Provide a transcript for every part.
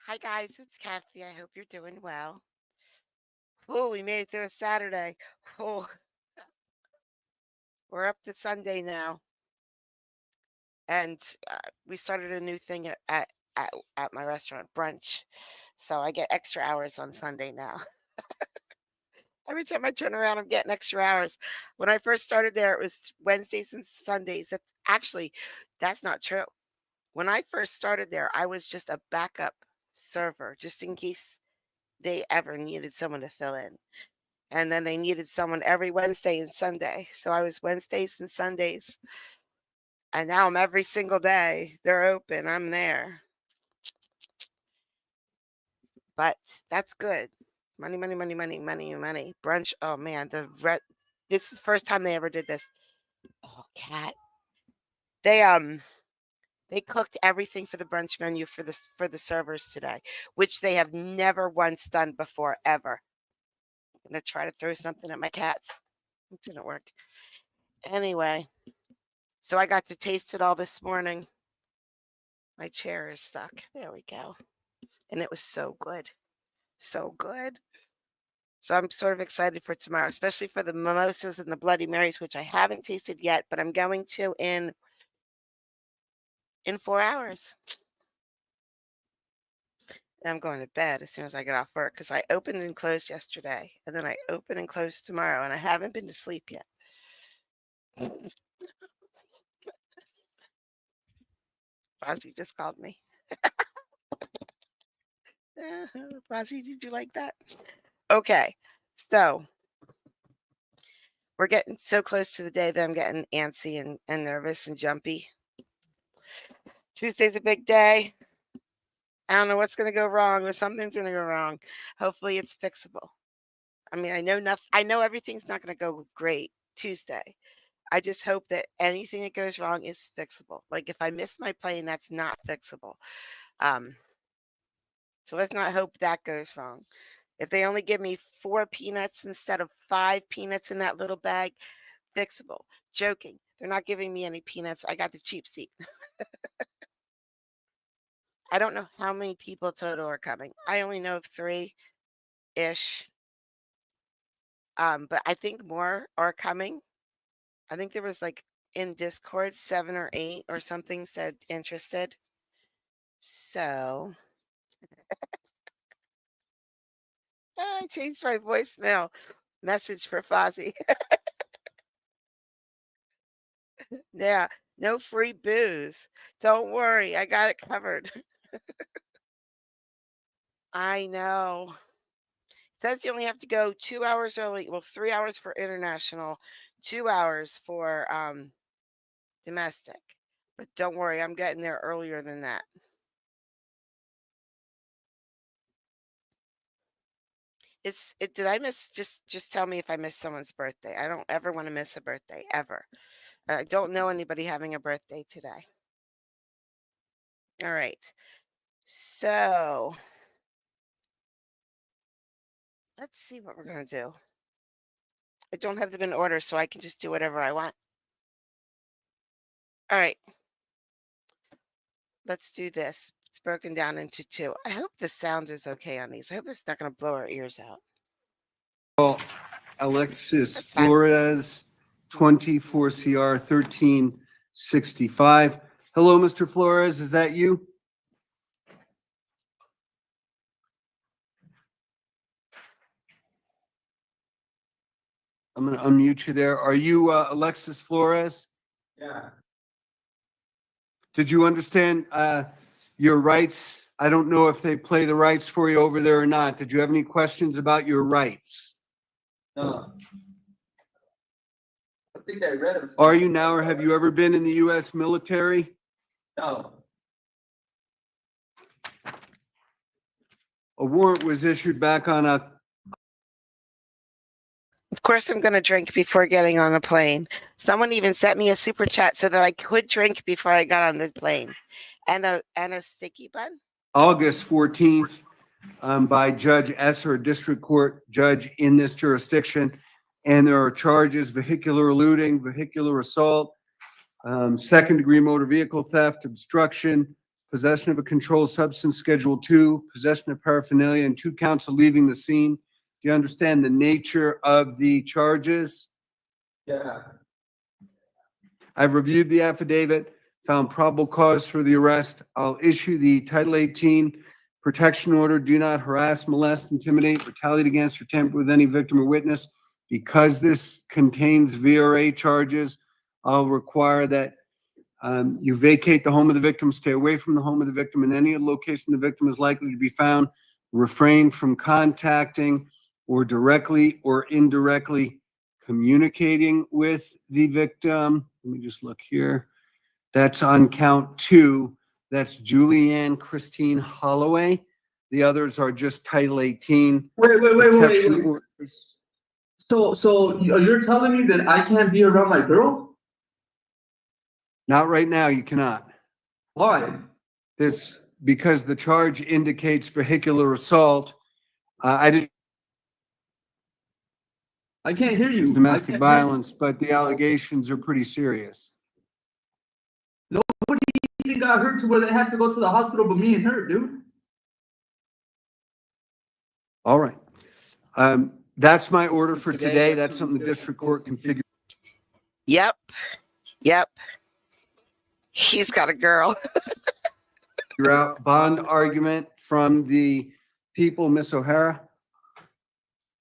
Hi guys, it's Kathy. I hope you're doing well. Oh, we made it through a Saturday. Oh, we're up to Sunday now, and we started a new thing at my restaurant, brunch. So I get extra hours on Sunday now. Every time I turn around, I'm getting extra hours. When I first started there, it was Wednesdays and Sundays. That's not true. When I first started there, I was just a backup server, just in case they ever needed someone to fill in. And then they needed someone every Wednesday and Sunday. So I was Wednesdays and Sundays. And now I'm every single day. They're open. I'm there. But that's good. Money, money, money, money, money, money. Brunch. Oh man, this is the first time they ever did this. Oh, cat. They they cooked everything for the brunch menu for the servers today, which they have never once done before ever. I'm gonna try to throw something at my cats. It didn't work. Anyway, so I got to taste it all this morning. My chair is stuck. There we go. And it was so good. So good. So I'm sort of excited for tomorrow, especially for the mimosas and the Bloody Marys, which I haven't tasted yet, but I'm going to in 4 hours. And I'm going to bed as soon as I get off work because I opened and closed yesterday, and then I open and close tomorrow, and I haven't been to sleep yet. Fozzie just called me. Fozzie, did you like that? Okay, so we're getting so close to the day that I'm getting antsy and nervous and jumpy. Tuesday's a big day. I don't know what's going to go wrong, but something's going to go wrong. Hopefully, it's fixable. I mean, I know everything's not going to go great Tuesday. I just hope that anything that goes wrong is fixable. Like if I miss my plane, that's not fixable. Um, so let's not hope that goes wrong. If they only give me 4 peanuts instead of 5 peanuts in that little bag, fixable. Joking. They're not giving me any peanuts. I got the cheap seat. I don't know how many people total are coming. I only know of 3-ish. But I think more are coming. I think there was like in Discord 7 or 8 or something said interested. So I changed my voicemail message for Fozzie. Yeah, no free booze. Don't worry, I got it covered. I know. Says you only have to go 2 hours early. Well, 3 hours for international, 2 hours for domestic. But don't worry, I'm getting there earlier than that. Did I miss just tell me if I missed someone's birthday. I don't ever want to miss a birthday ever. I don't know anybody having a birthday today. All right. So, let's see what we're going to do. I don't have them in order, so I can just do whatever I want. All right. Let's do this. It's broken down into 2. I hope the sound is okay on these. I hope it's not going to blow our ears out. Well, Alexis That's fine. Flores, 24 CR 1365. Hello, Mr. Flores. Is that you? I'm going to unmute you there. Are you Alexis Flores? Yeah. Did you understand your rights? I don't know if they play the rights for you over there or not. Did you have any questions about your rights? No. I think I read them. Are you now or have you ever been in the U.S. military? No. A warrant was issued back on a. Of course, I'm going to drink before getting on the plane. Someone even sent me a super chat so that I could drink before I got on the plane. And a sticky bun. August 14th by Judge Esser, a district court judge in this jurisdiction. And there are charges: vehicular eluding, vehicular assault, second-degree motor vehicle theft, obstruction, possession of a controlled substance, Schedule 2, possession of paraphernalia, and 2 counts of leaving the scene. Do you understand the nature of the charges? Yeah. I've reviewed the affidavit, found probable cause for the arrest. I'll issue the Title 18 protection order. Do not harass, molest, intimidate, retaliate against, or tamper with any victim or witness. Because this contains VRA charges, I'll require that you vacate the home of the victim, stay away from the home of the victim, and any location the victim is likely to be found. Refrain from contacting or directly or indirectly communicating with the victim. Let me just look here. That's on count 2. That's Julianne Christine Holloway. The others are just Title 18. Wait. protection orders. So you're telling me that I can't be around my girl? Not right now, you cannot. Why? This, because the charge indicates vehicular assault. I can't hear you. domestic violence, but the allegations are pretty serious. Nobody even got hurt to where they had to go to the hospital but me and her, dude. All right. That's my order for today. That's something the district court can figure. Yep. He's got a girl. Out. Bond argument from the people, Miss O'Hara.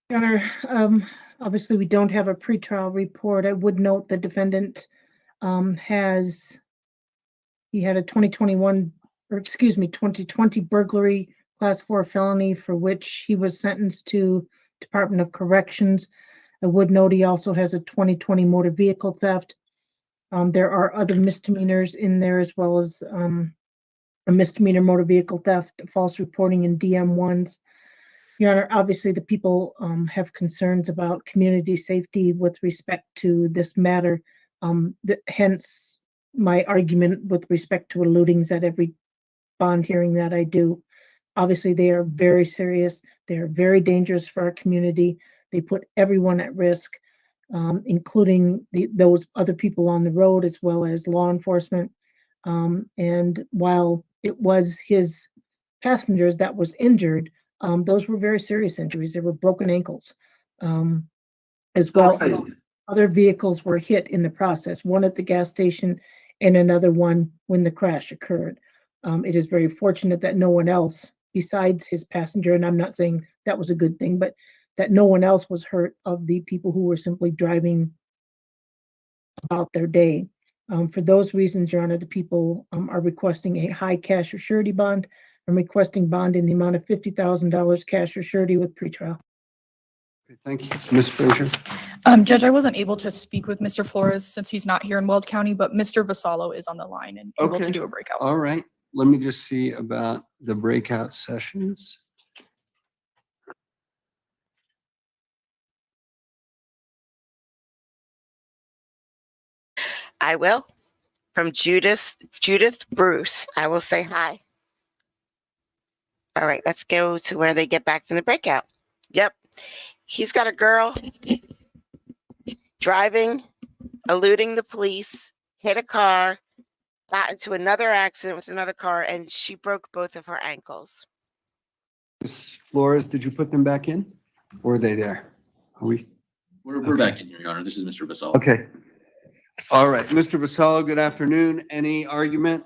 Your Honor, obviously we don't have a pretrial report. I would note the defendant he had a 2020 burglary class 4 felony for which he was sentenced to Department of Corrections. I would note he also has a 2020 motor vehicle theft. There are other misdemeanors in there as well as a misdemeanor motor vehicle theft, false reporting, and DM1s. Your Honor, obviously the people have concerns about community safety with respect to this matter. Hence my argument with respect to eludings at every bond hearing that I do. Obviously, they are very serious. They are very dangerous for our community. They put everyone at risk, including those other people on the road as well as law enforcement. And while it was his passengers that was injured, those were very serious injuries. There were broken ankles, as well as other vehicles were hit in the process, one at the gas station and another one when the crash occurred. It is very fortunate that no one else besides his passenger, and I'm not saying that was a good thing, but that no one else was hurt of the people who were simply driving about their day. For those reasons, Your Honor, the people are requesting a high cash or surety bond. I'm requesting bond in the amount of $50,000 cash or surety with pretrial. Thank you. Ms. Fleischer. Judge, I wasn't able to speak with Mr. Flores since he's not here in Weld County, but Mr. Vassallo is on the line and able to do a breakout. All right. Let me just see about the breakout sessions. I will. From Judith Bruce. I will say hi. All right, let's go to where they get back from the breakout. Yep. He's got a girl driving, eluding the police, hit a car, got into another accident with another car, and she broke both of her ankles. Ms. Flores, did you put them back in? Or are they there? Are we? We're back in here, Your Honor. This is Mr. Vassallo. Okay. All right. Mr. Vassallo, good afternoon. Any argument?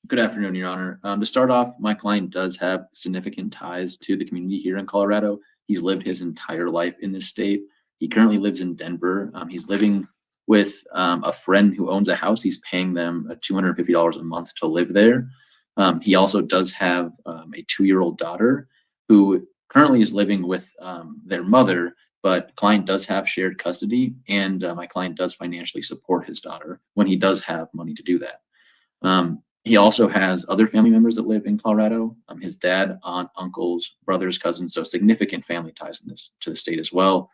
Good afternoon, Your Honor. To start off, my client does have significant ties to the community here in Colorado. He's lived his entire life in this state. He currently lives in Denver. He's living with a friend who owns a house. He's paying them $250 a month to live there. He also does have a 2-year-old daughter who currently is living with their mother, but client does have shared custody, and my client does financially support his daughter when he does have money to do that. He also has other family members that live in Colorado, his dad, aunt, uncles, brothers, cousins, so significant family ties to the state as well.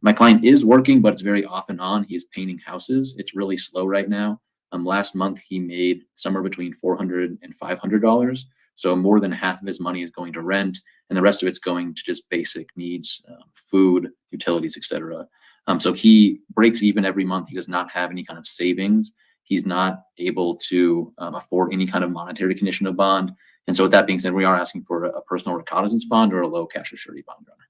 My client is working, but it's very off and on. He's painting houses. It's really slow right now. Last month, he made somewhere between $400 and $500. So more than half of his money is going to rent, and the rest of it's going to just basic needs, food, utilities, etc. So he breaks even every month. He does not have any kind of savings. he's not able to afford any kind of monetary condition of bond. And so with that being said, we are asking for a personal recognizance bond or a low cash or surety bond, Your Honor.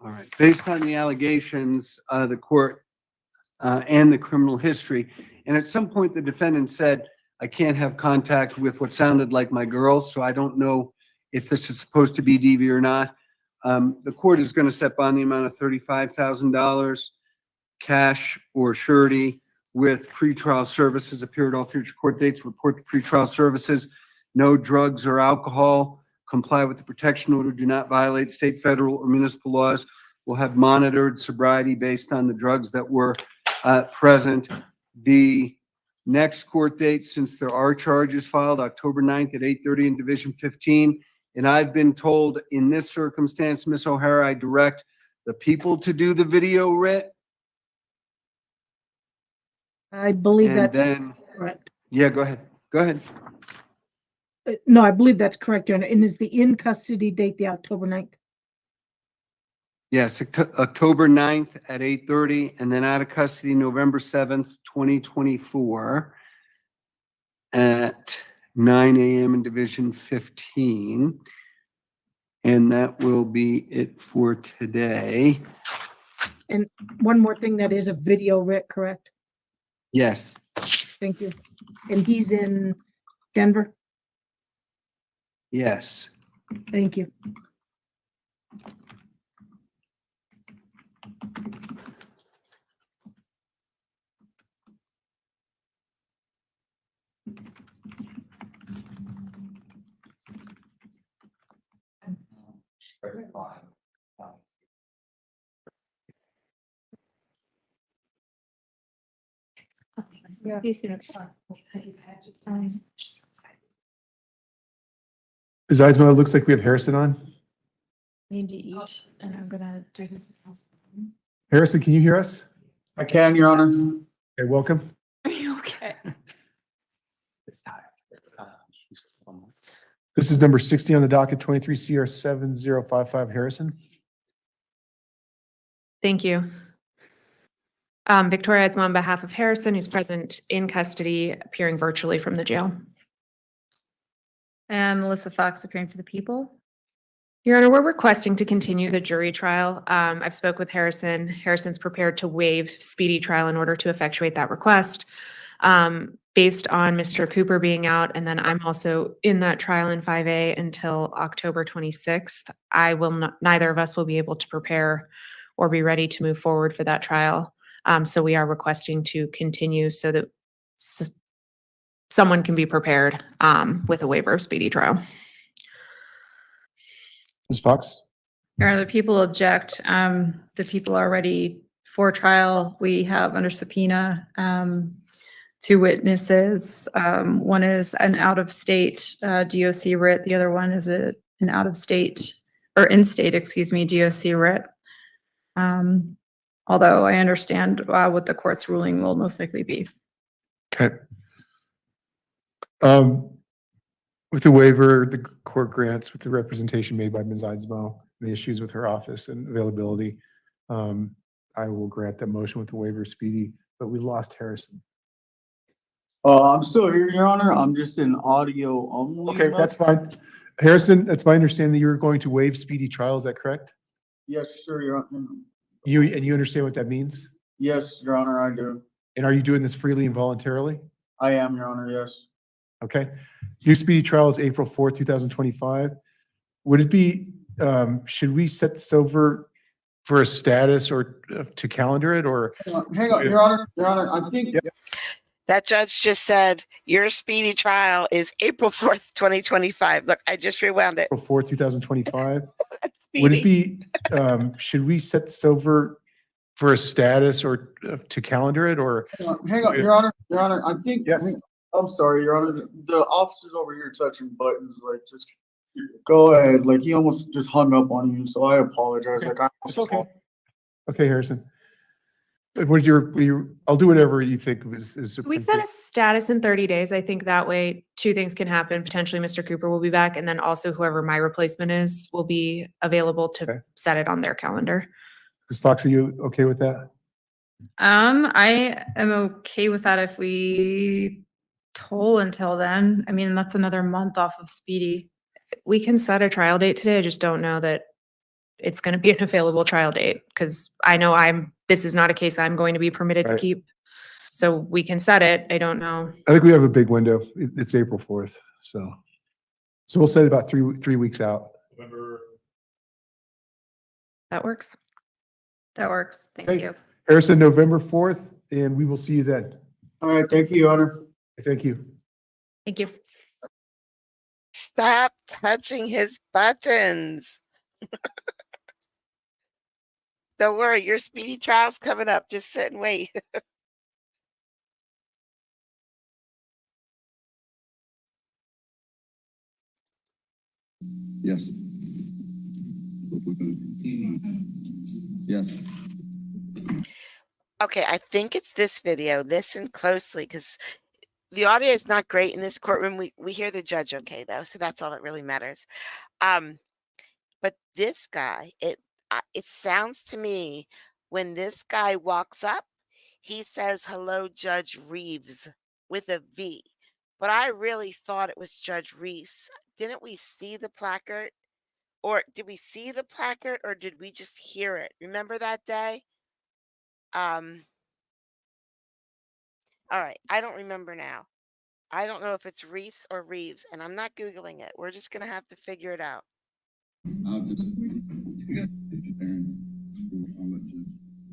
All right. Based on the allegations, the court and the criminal history, and at some point the defendant said, I can't have contact with what sounded like my girls, so I don't know if this is supposed to be DV or not. The court is going to set bond the amount of $35,000, cash or surety, with pretrial services. Appear at all future court dates. Report the pretrial services. No drugs or alcohol. Comply with the protection order. Do not violate state, federal, or municipal laws. Will have monitored sobriety based on the drugs that were present. The next court date, since there are charges filed, October 9th at 8:30 in Division 15. And I've been told in this circumstance, Ms. O'Hara, I direct the people to do the video writ. I believe And that's then, correct. yeah, go ahead. Go ahead. No, I believe that's correct, Your Honor. And is the in custody date the October 9th? Yes, October 9th at 8:30, and then out of custody, November 7th, 2024 at 9 a.m. in Division 15. And that will be it for today. One more thing, that is a video writ, correct? Yes, Thank you. And he's in Denver? yes. Thank you. Besides, it looks like we have Harrison on. Need to eat, and I'm gonna do this. Harrison, can you hear us? I can, Your Honor. Okay, welcome. Are you okay? This is number 60 on the docket, 23 CR 7055 Harrison. Thank you. Victoria Eidsma on behalf of Harrison, who's present in custody, appearing virtually from the jail. And Melissa Fox appearing for the people. Your Honor, we're requesting to continue the jury trial. I've spoke with Harrison. Harrison's prepared to waive speedy trial in order to effectuate that request. Based on Mr. Cooper being out, and then I'm also in that trial in 5A until October 26th. Neither of us will be able to prepare or be ready to move forward for that trial. So we are requesting to continue so that someone can be prepared with a waiver of speedy trial. Ms. Fox? Your Honor, the people object. The people are ready for trial. We have under subpoena 2 witnesses. One is an out-of-state DOC writ. The other one is an out-of-state or in-state, DOC writ. Although I understand what the court's ruling will most likely be. Okay. With the waiver, the court grants with the representation made by Ms. Eidsma, the issues with her office and availability, I will grant that motion with the waiver speedy, but we lost Harrison. I'm still here, Your Honor. I'm just in audio only. Okay, that's fine. Harrison, it's my understanding that you're going to waive speedy trial. Is that correct? Yes, sir, Your Honor. You understand what that means? Yes, Your Honor, I do. And are you doing this freely and voluntarily? I am, Your Honor, yes. Okay. Your speedy trial is April 4th, 2025. Would it be, should we set this over for a status or to calendar it, or? Hang on, Your Honor, I think. That judge just said your speedy trial is April 4th, 2025. Look, I just rewound it. April 4th, 2025. Speedy. Would it be, should we set this over for a status or to calendar it, or? Hang on, Your Honor, I think. Yes. I'm sorry, Your Honor. The officer's over here touching buttons, like, just go ahead. Like, he almost just hung up on you, so I apologize. Okay. Like, It's okay. Okay, Harrison. What I'll do whatever you think is. We set a status in 30 days. I think that way 2 things can happen. Potentially Mr. Cooper will be back, and then also whoever my replacement is will be available to Okay. set it on their calendar. Ms. Fox, are you okay with that? I am okay with that if we toll until then. I mean, that's another month off of Speedy. We can set a trial date today. I just don't know that it's going to be an available trial date because I know this is not a case I'm going to be permitted to Right. keep. So we can set it. I don't know. I think we have a big window. It's April 4th, so we'll set it about three weeks out. That works. That works. Thank Okay. you. Harrison, November 4th, and we will see you then. All right, thank you, Your Honor. Thank you. Thank you. Stop touching his buttons. Don't worry, your speedy trial's coming up. Just sit and wait. Yes. Yes. Okay, I think it's this video. Listen closely because the audio is not great in this courtroom. We hear the judge okay though, so that's all that really matters. But this guy, it sounds to me when this guy walks up, he says, "Hello, Judge Reeves," with a V. But I really thought it was Judge Reese. Didn't we see the placard? Or did we see the placard or did we just hear it? Remember that day? Um, all right, I don't remember now. I don't know if it's Reese or Reeves, and I'm not Googling it. We're just gonna have to figure it out. I'll just.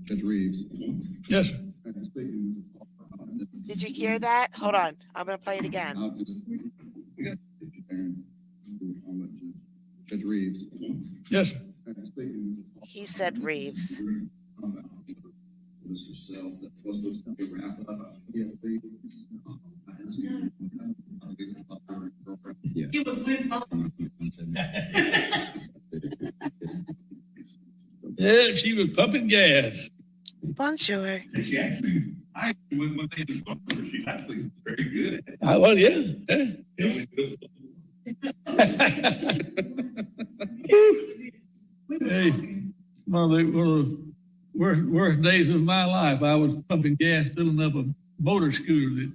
Judge Reeves. Yes. Sir. Did you hear that? Hold on. I'm gonna play it again. I'll just. Judge Reeves. Yes. Sir. He said Reeves. Mr. Self, that was supposed to be wrapped up. Yeah. He was with. Yeah, she was pumping gas. Bonjour. And she actually, I went one day to the store. She's actually very good at it. Well, yeah. Hey, one of the worst days of my life. I was pumping gas, filling up a motor scooter that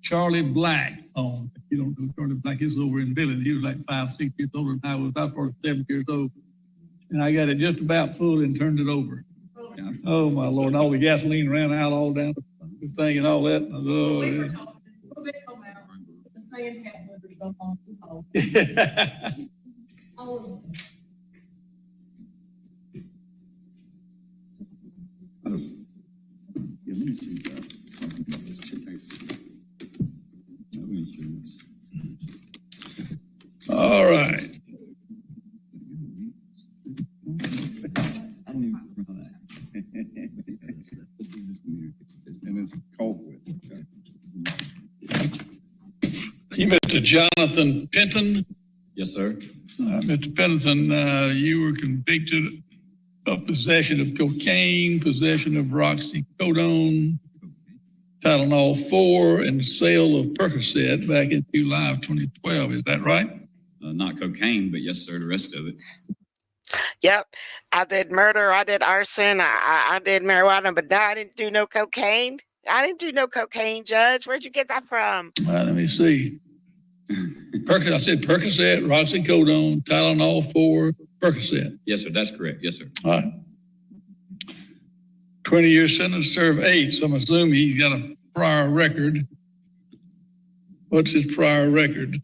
Charlie Black owned. You don't know Charlie Black, he's over in Vale. He was like 5, 6 years older than I was. I was probably 7 years old. And I got it just about full and turned it over. Oh my Lord, and all the gasoline ran out all down the thing and all that. Oh, yeah. Yeah, let me see that. All right. And it's Colquitt. You Mr. Jonathan Penton? Yes, sir. Mr. Penton, you were convicted of possession of cocaine, possession of roxycodone, Tylenol 4, and sale of Percocet back in July of 2012. Is that right? Not cocaine, but yes, sir, the rest of it. Yep. I did murder. I did arson. I did marijuana, but I didn't do no cocaine. I didn't do no cocaine, Judge. Where'd you get that from? Let me see. I said Percocet, roxycodone, Tylenol 4, Percocet. Yes, sir, that's correct. Yes, sir. All right. 20-year sentence, serve 8. So I'm assuming he's got a prior record. What's his prior record?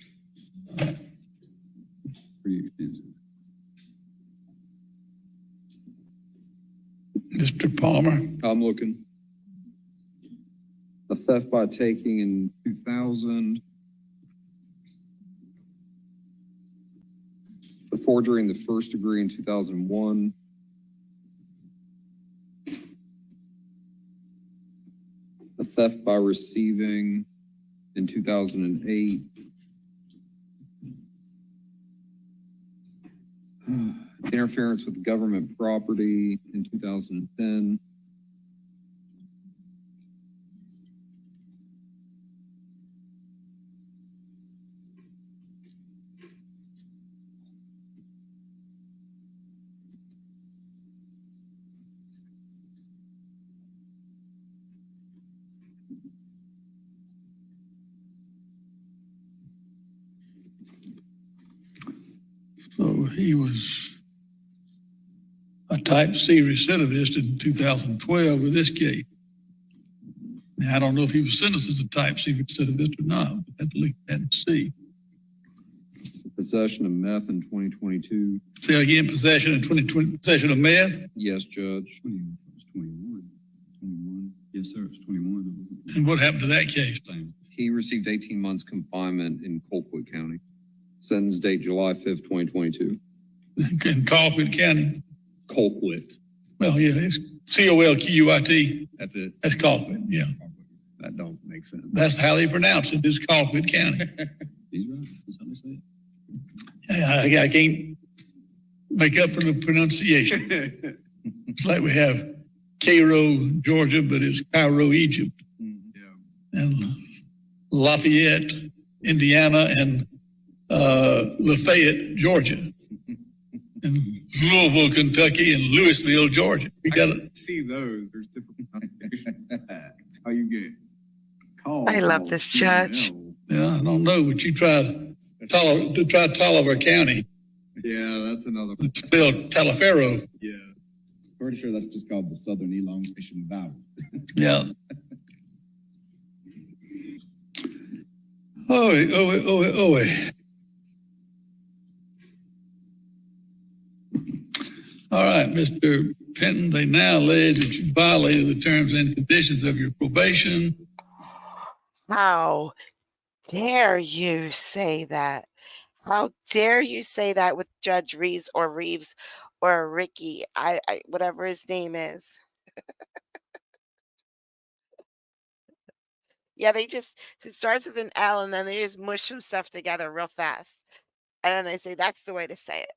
Mr. Palmer. I'm looking. A theft by taking in 2000. The forgery in the first degree in 2001. A theft by receiving in 2008. Interference with government property in 2010. So he was a type C recidivist in 2012 with this case. Now, I don't know if he was sentenced as a type C recidivist or not, but have to look at that and see. Possession of meth in 2022. Say again, possession in 2020, possession of meth? Yes, Judge. 21. Yes, sir, it's 21. And what happened to that case? He received 18 months confinement in Colquitt County. Sentence date July 5th, 2022. In Colquitt County? Colquitt. Well, yeah, it's Colquitt. That's it. That's Colquitt, yeah. That don't make sense. That's how they pronounce it, is Colquitt County. He's right. That's how they say it. I can't make up for the pronunciation. It's like we have Cairo, Georgia, but it's Cairo, Egypt. And Lafayette, Indiana, and Lafayette, Georgia. And Louisville, Kentucky, and Louisville, Georgia. We got to see those. There's different pronunciations. How you get called? I love this judge. Yeah, I don't know, but you tried Tolliver County. Yeah, that's another one. It's spelled Taliaferro. Yeah. Pretty sure that's just called the Southern Elongation Valley. Yeah. Oh. All right, Mr. Penton, they now allege that you violated the terms and conditions of your probation. How dare you say that? How dare you say that with Judge Reeves or Ricky, I whatever his name is. Yeah, it starts with an L and then they just mush some stuff together real fast. And then they say that's the way to say it.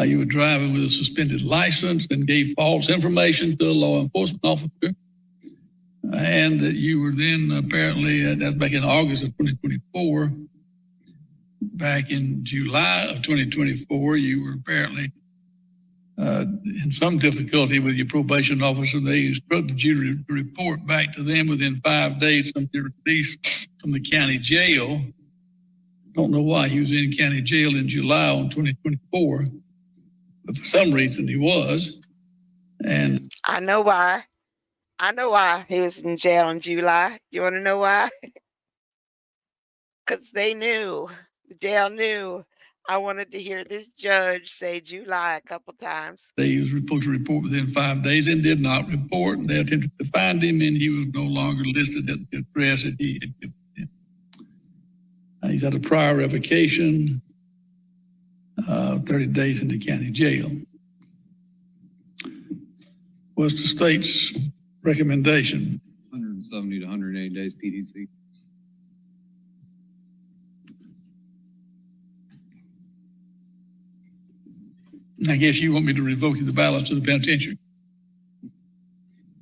You were driving with a suspended license and gave false information to a law enforcement officer. And that you were then apparently, that's back in August of 2024. Back in July of 2024, you were apparently in some difficulty with your probation officer. They instructed you to report back to them within 5 days from your release from the county jail. Don't know why he was in county jail in July on 2024, but for some reason he was. And I know why. He was in jail in July. You want to know why? Because they knew. The jail knew. I wanted to hear this judge say July a couple times. They was supposed to report within 5 days and did not report. They attempted to find him and he was no longer listed at the address that he had given him. He's had a prior revocation, 30 days in the county jail. What's the state's recommendation? 170 to 180 days PDC. I guess you want me to revoke the balance of the penitentiary.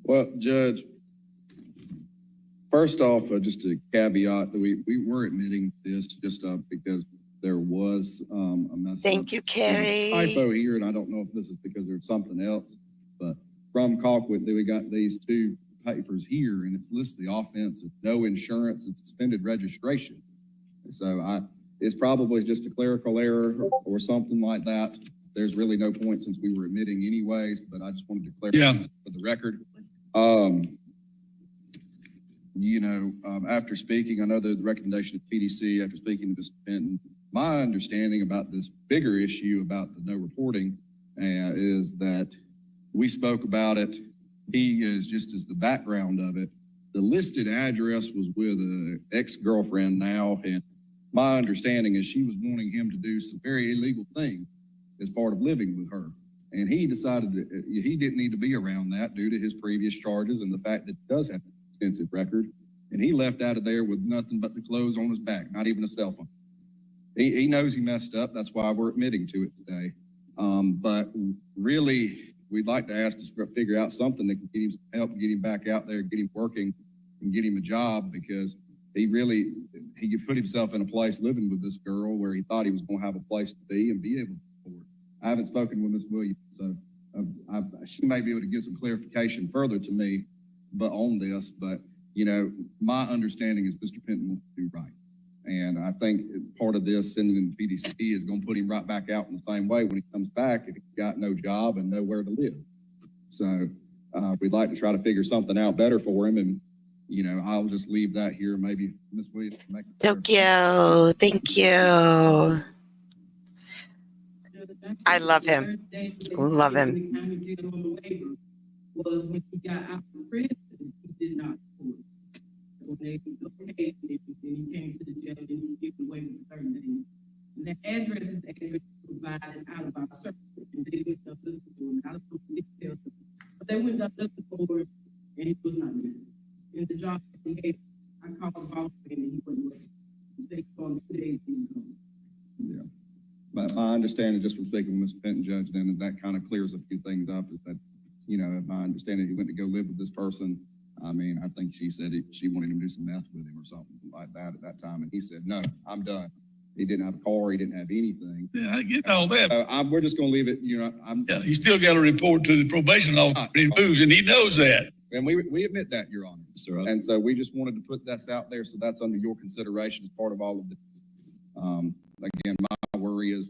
Well, Judge, first off, just a caveat that we were admitting this just because there was a mess. Thank you, Carrie. Typo here, and I don't know if this is because there's something else, but from Colquitt, we got these two papers here, and it's listed the offense of no insurance and suspended registration. So it's probably just a clerical error or something like that. There's really no point since we were admitting anyways, but I just wanted to clarify for the record. After speaking, I know the recommendation of PDC, after speaking to Mr. Penton, my understanding about this bigger issue about the no reporting is that we spoke about it. He is just as the background of it. The listed address was with an ex-girlfriend now, and my understanding is she was wanting him to do some very illegal thing as part of living with her. And he decided that he didn't need to be around that due to his previous charges and the fact that he does have an extensive record. And he left out of there with nothing but the clothes on his back, not even a cell phone. He knows he messed up. That's why we're admitting to it today. But really, we'd like to ask to figure out something that can get him some help, get him back out there, get him working, and get him a job, because he put himself in a place living with this girl where he thought he was going to have a place to be and be able to afford. I haven't spoken with Ms. Williams, so she may be able to give some clarification further to me on this, but you know, my understanding is Mr. Penton will do right. And I think part of this sending him to PDC is going to put him right back out in the same way when he comes back if he's got no job and nowhere to live. So we'd like to try to figure something out better for him. And, you know, I'll just leave that here. Maybe Ms. Williams can make it better. Tokyo, thank you. I love him. Love him. Was when he got out of prison, he did not report. When they okay, then he came to the jail and he gave away with 30 days. And the address is the address provided out of our circuit, and they went up looking for him. I don't know if they tell them, but they went up looking for him, and he was not there. And the job that he had, I called the boss man, and he wasn't working. He said he called 2 days. Yeah. But my understanding, just from speaking with Mr. Penton, Judge, then that kind of clears a few things up. Is that, you know, my understanding, he went to go live with this person. I mean, I think she said she wanted him to do some meth with him or something like that at that time. And he said, no, I'm done. He didn't have a car. He didn't have anything. Yeah, I get all that. So we're just going to leave it, you know. Yeah, he still got to report to the probation officer when he moves, and he knows that. And we admit that, Your Honor. Sir. And so we just wanted to put that out there. So that's under your consideration as part of all of this. Again, my worry is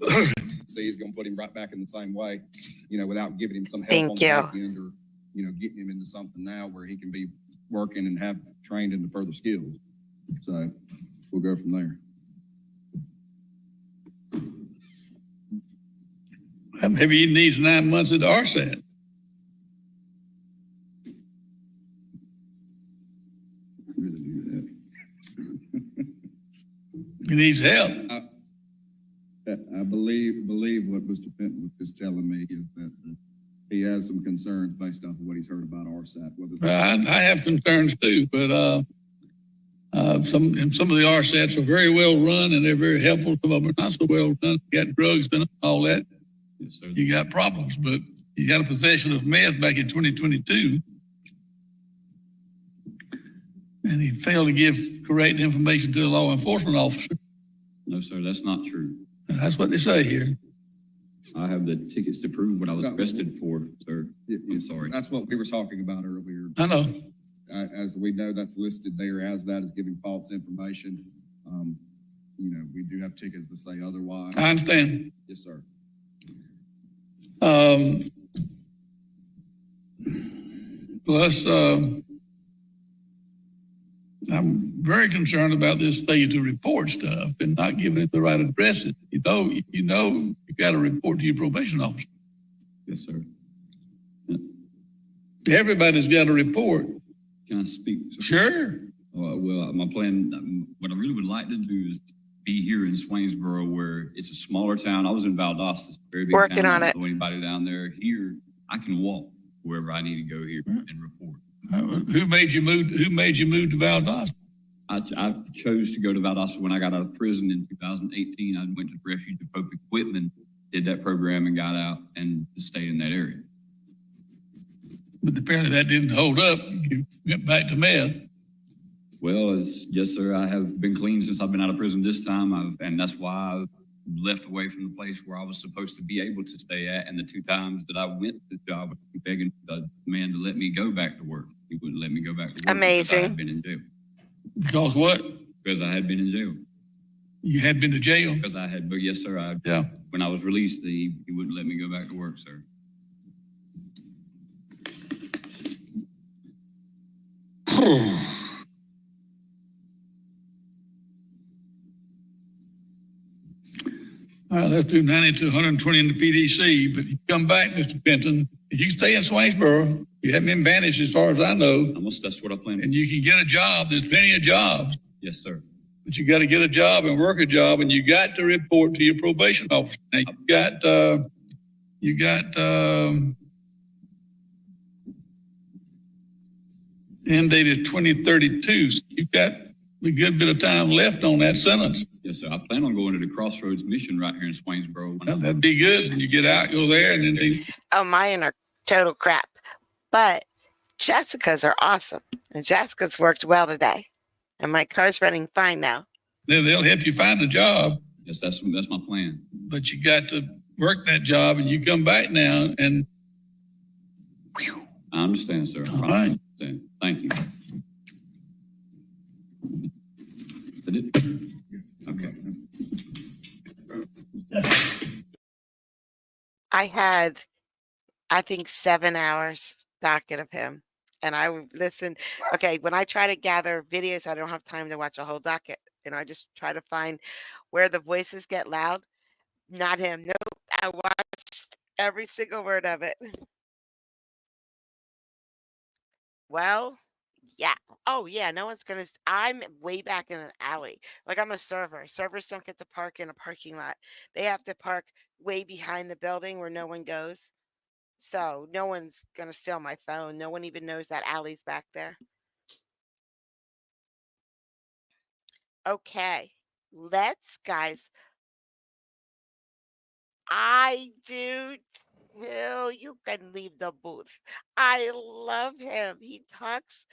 he's going to put him right back in the same way, you know, without giving him some help on the back end or, you know, getting him into something now where he can be working and have trained into further skills. So we'll go from there. Maybe he needs 9 months at the RSAT. He needs help. I believe what Mr. Penton was telling me is that he has some concerns based off of what he's heard about RSAT. I have concerns too, but some of the RSATs are very well run and they're very helpful. Some of them are not so well run. You got drugs in them, all that. Yes, sir. You got problems, but you got a possession of meth back in 2022. And he failed to give correct information to the law enforcement officer. No, sir, that's not true. That's what they say here. I have the tickets to prove what I was arrested for, sir. I'm sorry. That's what we were talking about earlier. I know. As we know, that's listed there as that is giving false information. You know, we do have tickets that say otherwise. I understand. Yes, sir. Plus, I'm very concerned about this failure to report stuff and not giving it the right addresses. You got to report to your probation officer. Yes, sir. Everybody's got to report. Can I speak? Sure. Well, my plan, what I really would like to do is be here in Swainsboro, where it's a smaller town. I was in Valdosta, it's a very big Working town. on I it. don't know anybody down there. Here, I can walk wherever I need to go here and report. Who made you move to Valdosta? I chose to go to Valdosta when I got out of prison in 2018. I went to the Refuge of Pope Equipment, did that program and got out and stayed in that area. But apparently that didn't hold up. You went back to meth. Well, yes, sir. I have been clean since I've been out of prison this time. And that's why I left away from the place where I was supposed to be able to stay at. And the 2 times that I went to the job, I was begging the man to let me go back to work. He wouldn't let me go back to work. Amazing. Because I had been in jail. Because what? Because I had been in jail. You had been to jail? Because I had, but yes, sir. Yeah. When I was released, he wouldn't let me go back to work, sir. All right, let's do 90 to 120 in the PDC, but you come back, Mr. Penton. You can stay in Swainsboro. You haven't been banished as far as I know. That's what I plan. And you can get a job. There's plenty of jobs. Yes, sir. But you got to get a job and work a job, and you got to report to your probation officer. Now, you got end date is 2032. So you've got a good bit of time left on that sentence. Yes, sir. I plan on going to the Crossroads Mission right here in Swainsboro. That'd be good. When you get out, go there, and then Oh, mine are total crap. But Jessica's are awesome. And Jessica's worked well today. And my car's running fine now. they'll help you find a job. Yes, that's my plan. But you got to work that job, and you come back now, and I understand, sir. All right. Thank you. Is that it? Okay. I had, I think, 7 hours docket of him. And I would listen. Okay, when I try to gather videos, I don't have time to watch a whole docket. I just try to find where the voices get loud. Not him. Nope. I watched every single word of it. Well, yeah. Oh, yeah. No one's gonna. I'm way back in an alley. Like I'm a server. Servers don't get to park in a parking lot. They have to park way behind the building where no one goes. So no one's gonna steal my phone. No one even knows that alley's back there. Okay. Let's, guys. I do too. You can leave the booth. I love him. He talks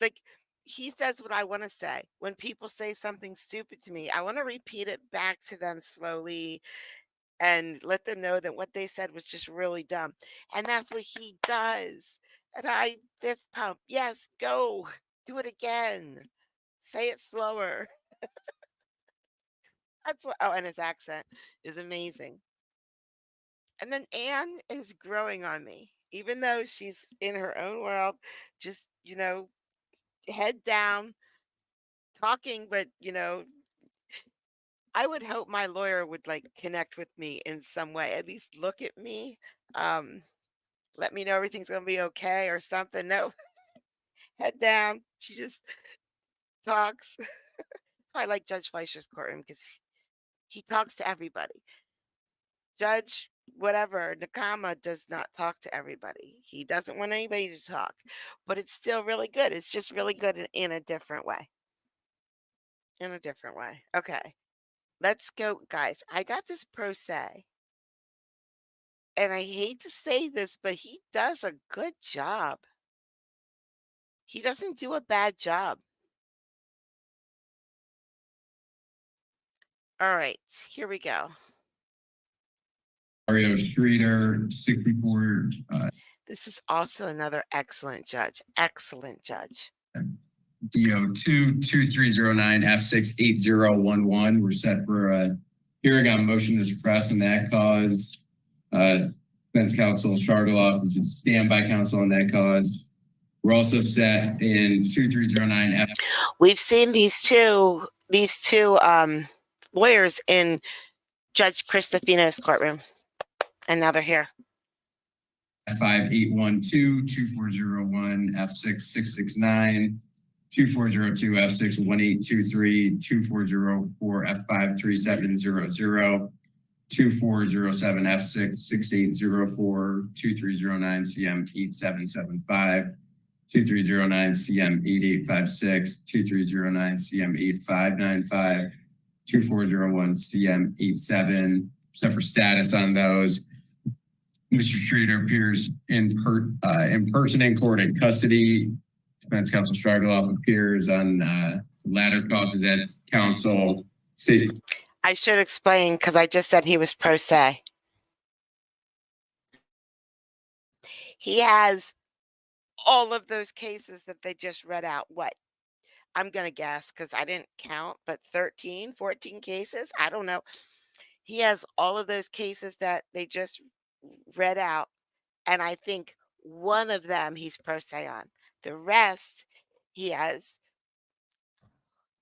like he says what I want to say. When people say something stupid to me, I want to repeat it back to them slowly and let them know that what they said was just really dumb. And that's what he does. And I fist pump. Yes, go. Do it again. Say it slower. That's what, oh, and his accent is amazing. And then Anne is growing on me, even though she's in her own world, just, head down, talking, but, I would hope my lawyer would like connect with me in some way, at least look at me, um, let me know everything's gonna be okay or something. No, head down. She just talks. That's why I like Judge Fleischer's courtroom because he talks to everybody. Judge whatever Nakama does not talk to everybody. He doesn't want anybody to talk, but it's still really good. It's just really good in a different way. In a different way. Okay, let's go, guys. I got this pro se, and I hate to say this, but he does a good job. He doesn't do a bad job. All right, here we go. Ario Streeter, 64. This is also another excellent judge. Excellent judge. DO2 2309 F6 8011. We're set for a hearing on motion to suppress in that cause. Defense counsel Shargaloff is just standby counsel on that cause. We're also set in 2309 F. We've seen these two lawyers in Judge Cristofino's courtroom, and now they're here. F5812 2401 F6 669 2402 F6 1823 2404 F5 3700 2407 F6 6804 2309 CM 8775 2309 CM 8856 2309 CM 8595 2401 CM 87. Except for status on those, Mr. Streeter appears in person in court in custody. Defense counsel Shargaloff appears on latter causes as counsel. I should explain because I just said he was pro se. He has all of those cases that they just read out. What? I'm going to guess because I didn't count, but 13, 14 cases? I don't know. He has all of those cases that they just read out. And I think one of them he's pro se on. The rest he has,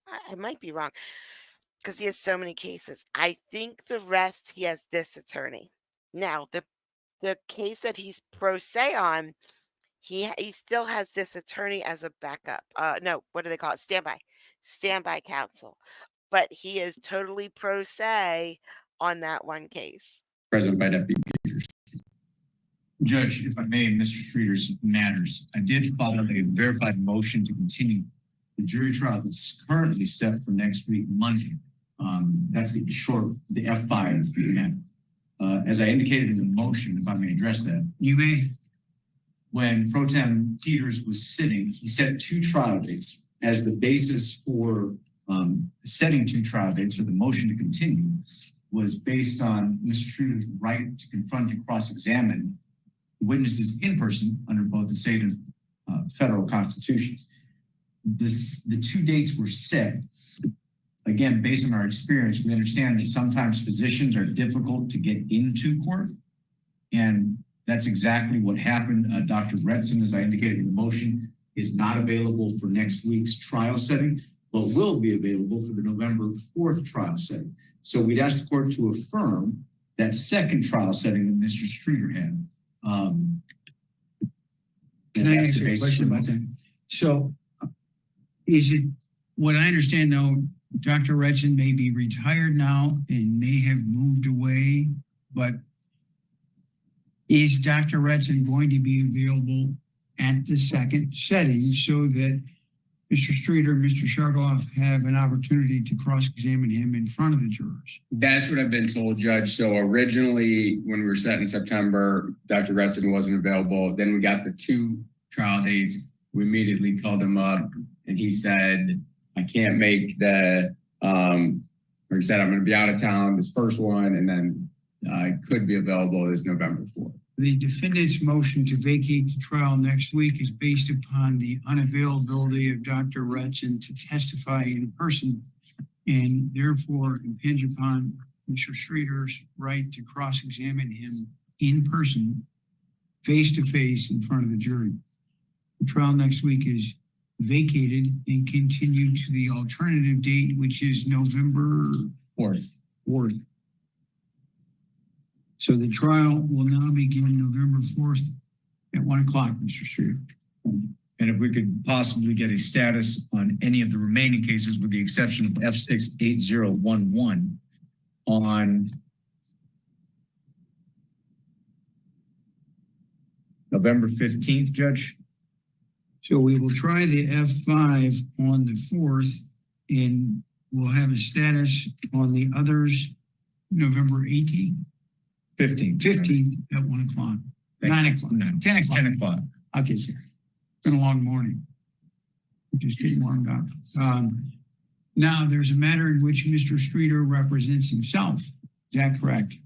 I might be wrong because he has so many cases. I think the rest he has this attorney. Now, the case that he's pro se on, he still has this attorney as a backup. No, what do they call it? Standby counsel. But he is totally pro se on that one case. President by Deputy Peters. Judge, if I may, Mr. Streeter's matters. I did file a verified motion to continue the jury trial that's currently set for next week, Monday. That's the F5 as I indicated in the motion, if I may address that. You may. When Pro Tem Peters was sitting, he set 2 trial dates as the basis for setting 2 trial dates for the motion to continue was based on Mr. Streeter's right to confront and cross-examine witnesses in person under both the state and federal constitutions. The 2 dates were set again, based on our experience, we understand that sometimes physicians are difficult to get into court. And that's exactly what happened. Dr. Retson, as I indicated in the motion, is not available for next week's trial setting, but will be available for the November 4th trial setting. So we'd ask the court to affirm that second trial setting that Mr. Streeter had. Can I ask you a question about that? So is it, what I understand though, Dr. Retson may be retired now and may have moved away, but is Dr. Retson going to be available at the second setting so that Mr. Streeter and Mr. Shargoloff have an opportunity to cross-examine him in front of the jurors? That's what I've been told, Judge. So originally, when we were set in September, Dr. Retson wasn't available. Then we got the 2 trial dates. We immediately called him up and he said, I can't make the, or he said, I'm going to be out of town this first one, and then I could be available this November 4th. The defendant's motion to vacate the trial next week is based upon the unavailability of Dr. Retson to testify in person, and therefore impinge upon Mr. Streeter's right to cross-examine him in person, face-to-face in front of the jury. The trial next week is vacated and continued to the alternative date, which is November 4th. So the trial will now begin November 4th at 1 o'clock, Mr. Streeter. And if we could possibly get a status on any of the remaining cases with the exception of F68011 on November 15th, Judge. So we will try the F5 on the 4th, and we'll have a status on the others November 18th. 15th at 1 o'clock, 9 o'clock, 10 o'clock. 10 o'clock. I'll get there. It's been a long morning. I'm just getting warmed up. Now, there's a matter in which Mr. Streeter represents himself. Is that correct?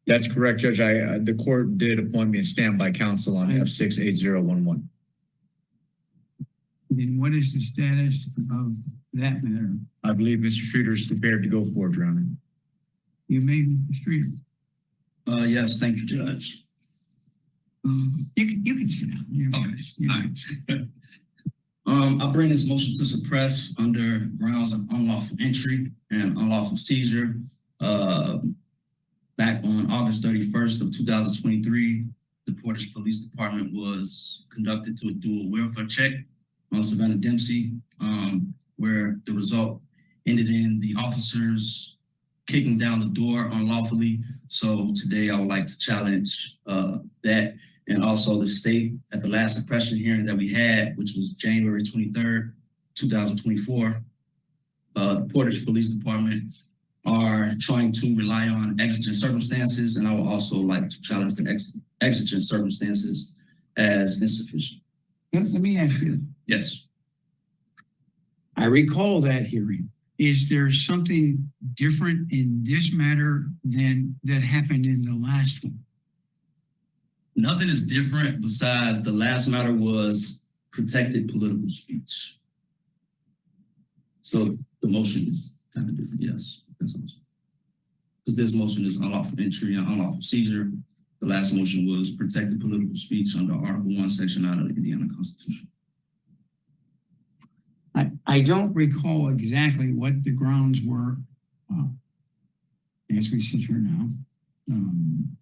That's correct, Judge. The court did appoint me as standby counsel on F68011. Then what is the status of that matter? I believe Mr. Streeter is prepared to go forward, Your Honor. You may, Mr. Streeter. Yes, thank you, Judge. You can sit down. I bring this motion to suppress under grounds of unlawful entry and unlawful seizure. Back on August 31st of 2023, the Portage Police Department was conducted to a dual welfare check on Savannah Dempsey, where the result ended in the officers kicking down the door unlawfully. So today I would like to challenge that, and also the state at the last suppression hearing that we had, which was January 23rd, 2024. The Portage Police Department are trying to rely on exigent circumstances, and I would also like to challenge the exigent circumstances as insufficient. Let me ask you. Yes. I recall that hearing. Is there something different in this matter than that happened in the last one? Nothing is different besides the last matter was protected political speech. So the motion is kind of different, yes. Because this motion is unlawful entry and unlawful seizure. The last motion was protected political speech under Article 1, Section 9 of the Indiana Constitution. I don't recall exactly what the grounds were as we sit here now. And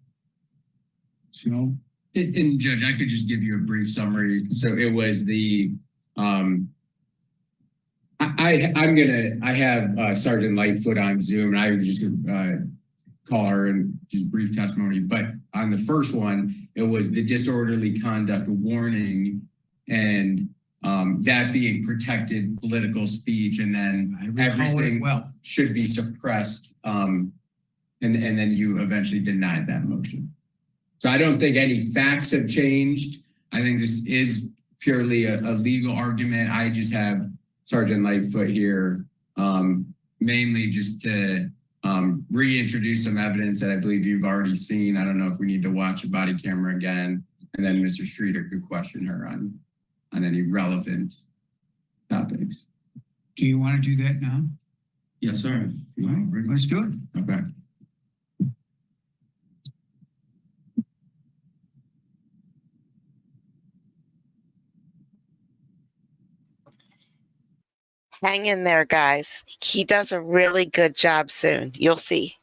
Judge, I could just give you a brief summary. So it was the, I have Sergeant Lightfoot on Zoom, and I would just call her and just brief testimony. But on the first one, it was the disorderly conduct warning and that being protected political speech, and then everything should be suppressed. And then you eventually denied that motion. So I don't think any facts have changed. I think this is purely a legal argument. I just have Sergeant Lightfoot here, mainly just to reintroduce some evidence that I believe you've already seen. I don't know if we need to watch a body camera again, and then Mr. Streeter could question her on any relevant topics. Do you want to do that now? Yes, sir. All right, let's do it. Okay. Hang in there, guys. He does a really good job soon. You'll see.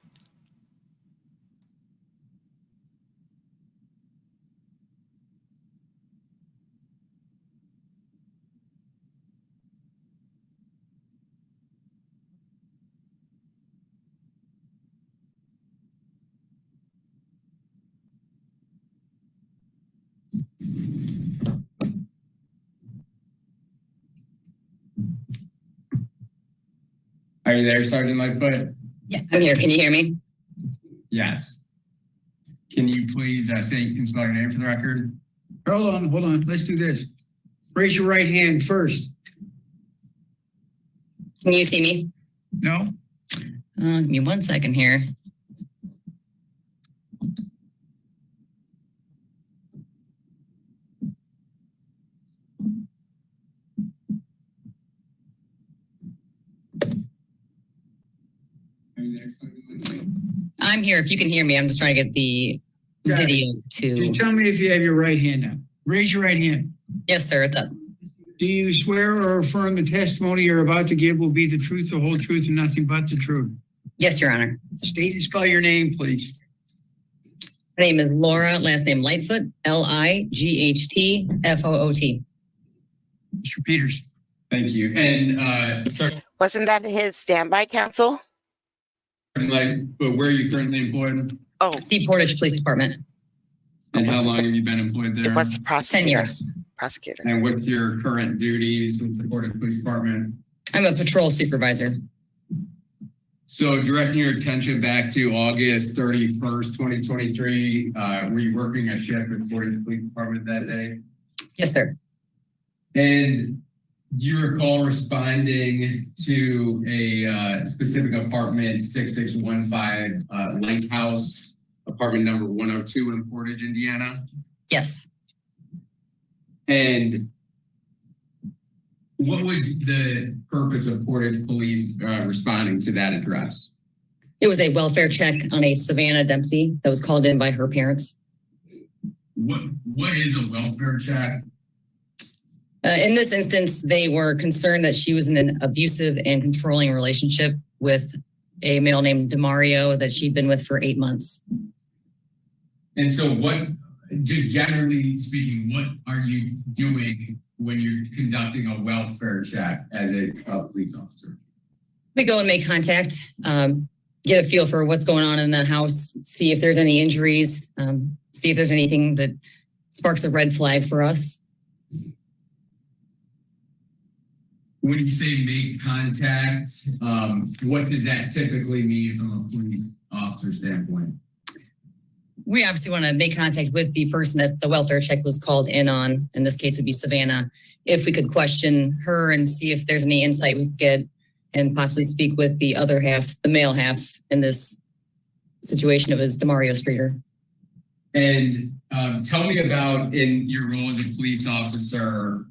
Are you there, Sergeant Lightfoot? Yeah, I'm here. Can you hear me? Yes. Can you please state and spell your name for the record? Hold on. Let's do this. Raise your right hand first. Can you see me? No? Give me 1 second here. Are you there, Sergeant Lightfoot? I'm here. If you can hear me, I'm just trying to get the video to. Just tell me if you have your right hand up. Raise your right hand. Yes, sir. It's up. Do you swear or affirm the testimony you're about to give will be the truth, the whole truth, and nothing but the truth? Yes, Your Honor. State and spell your name, please. Her name is Laura, last name Lightfoot, Lightfoot. Mr. Peters. Thank you. And Wasn't that his standby counsel? But where are you currently employed? Oh, The Portage Police Department. And how long have you been employed there? it was the prosecutor. 10 years. Prosecutor. And what's your current duties with the Portage Police Department? I'm a patrol supervisor. So directing your attention back to August 31st, 2023, were you working a shift with the Portage Police Department that day? Yes, sir. And do you recall responding to a specific apartment, 6615 Lighthouse, apartment number 102 in Portage, Indiana? Yes. And what was the purpose of Portage Police responding to that address? It was a welfare check on a Savannah Dempsey that was called in by her parents. What is a welfare check? In this instance, they were concerned that she was in an abusive and controlling relationship with a male named DeMario that she'd been with for 8 months. And so just generally speaking, what are you doing when you're conducting a welfare check as a police officer? We go and make contact, get a feel for what's going on in the house, see if there's any injuries, see if there's anything that sparks a red flag for us. When you say make contact, what does that typically mean from a police officer standpoint? We obviously want to make contact with the person that the welfare check was called in on. In this case, it would be Savannah. If we could question her and see if there's any insight we could get and possibly speak with the other half, the male half in this situation, it was Ario Streeter. And tell me about, in your role as a police officer,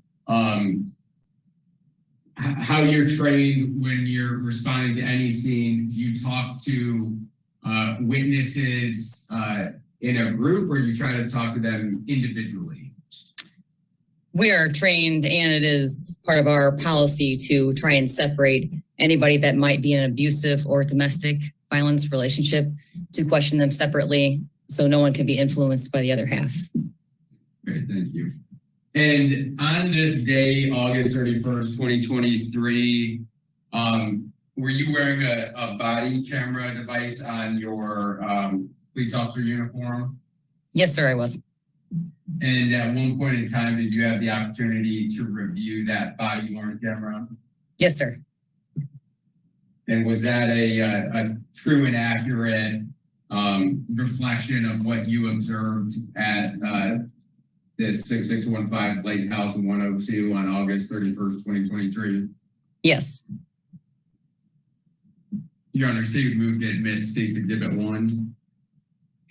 how you're trained when you're responding to any scene. Do you talk to witnesses in a group, or you try to talk to them individually? We are trained, and it is part of our policy to try and separate anybody that might be in an abusive or domestic violence relationship, to question them separately so no one can be influenced by the other half. Great, thank you. And on this day, August 31st, 2023, were you wearing a body camera device on your police officer uniform? Yes, sir, I was. And at one point in time, did you have the opportunity to review that body worn camera? Yes, sir. And was that a true and accurate reflection of what you observed at this 6615 Lighthouse 102 on August 31st, 2023? Yes. Your Honor, State moved to admit State's Exhibit 1.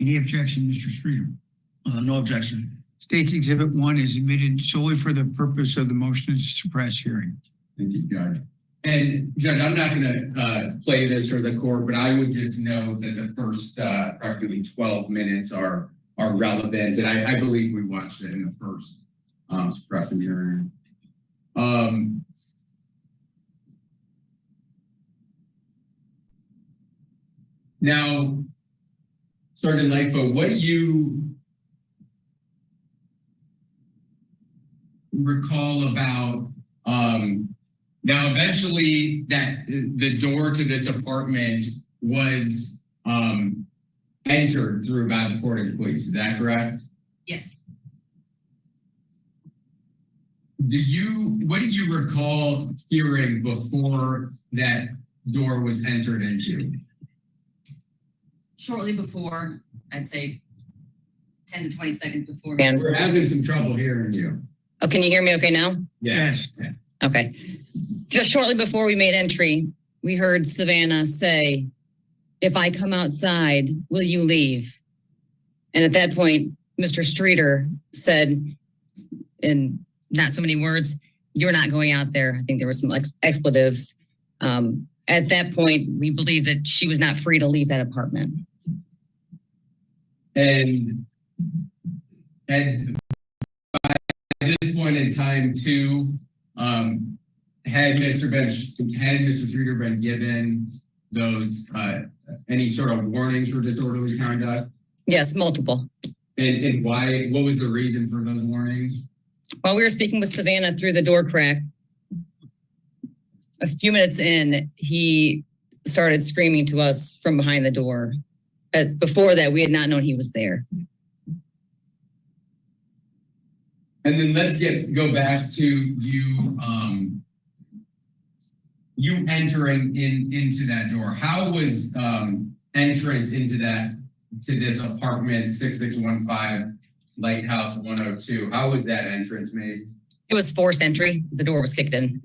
Any objection, Mr. Streeter? No objection. State's Exhibit 1 is admitted solely for the purpose of the motion to suppress hearing. Thank you, Judge. And Judge, I'm not gonna play this for the court, but I would just note that the first practically 12 minutes are relevant, and I believe we watched it in the first suppression hearing. Now, Sergeant Lightfoot, what you recall about now eventually that the door to this apartment was entered through by the Portage Police, is that correct? Yes. What do you recall hearing before that door was entered into? Shortly before, I'd say 10 to 20 seconds before. We're having some trouble hearing you. Oh, can you hear me okay now? Yes. Okay. Just shortly before we made entry, we heard Savannah say, "If I come outside, will you leave?" And at that point, Mr. Streeter said, in not so many words, "You're not going out there." I think there were some expletives. At that point, we believe that she was not free to leave that apartment. And by this point in time, too, had Mr. Streeter been given those any sort of warnings for disorderly conduct? Yes, multiple. And why? What was the reason for those warnings? While we were speaking with Savannah through the door crack, a few minutes in, he started screaming to us from behind the door. Before that, we had not known he was there. And then let's go back to you you entering into that door. How was entrance into this apartment 6615 Lighthouse 102? How was that entrance made? It was forced entry. The door was kicked in.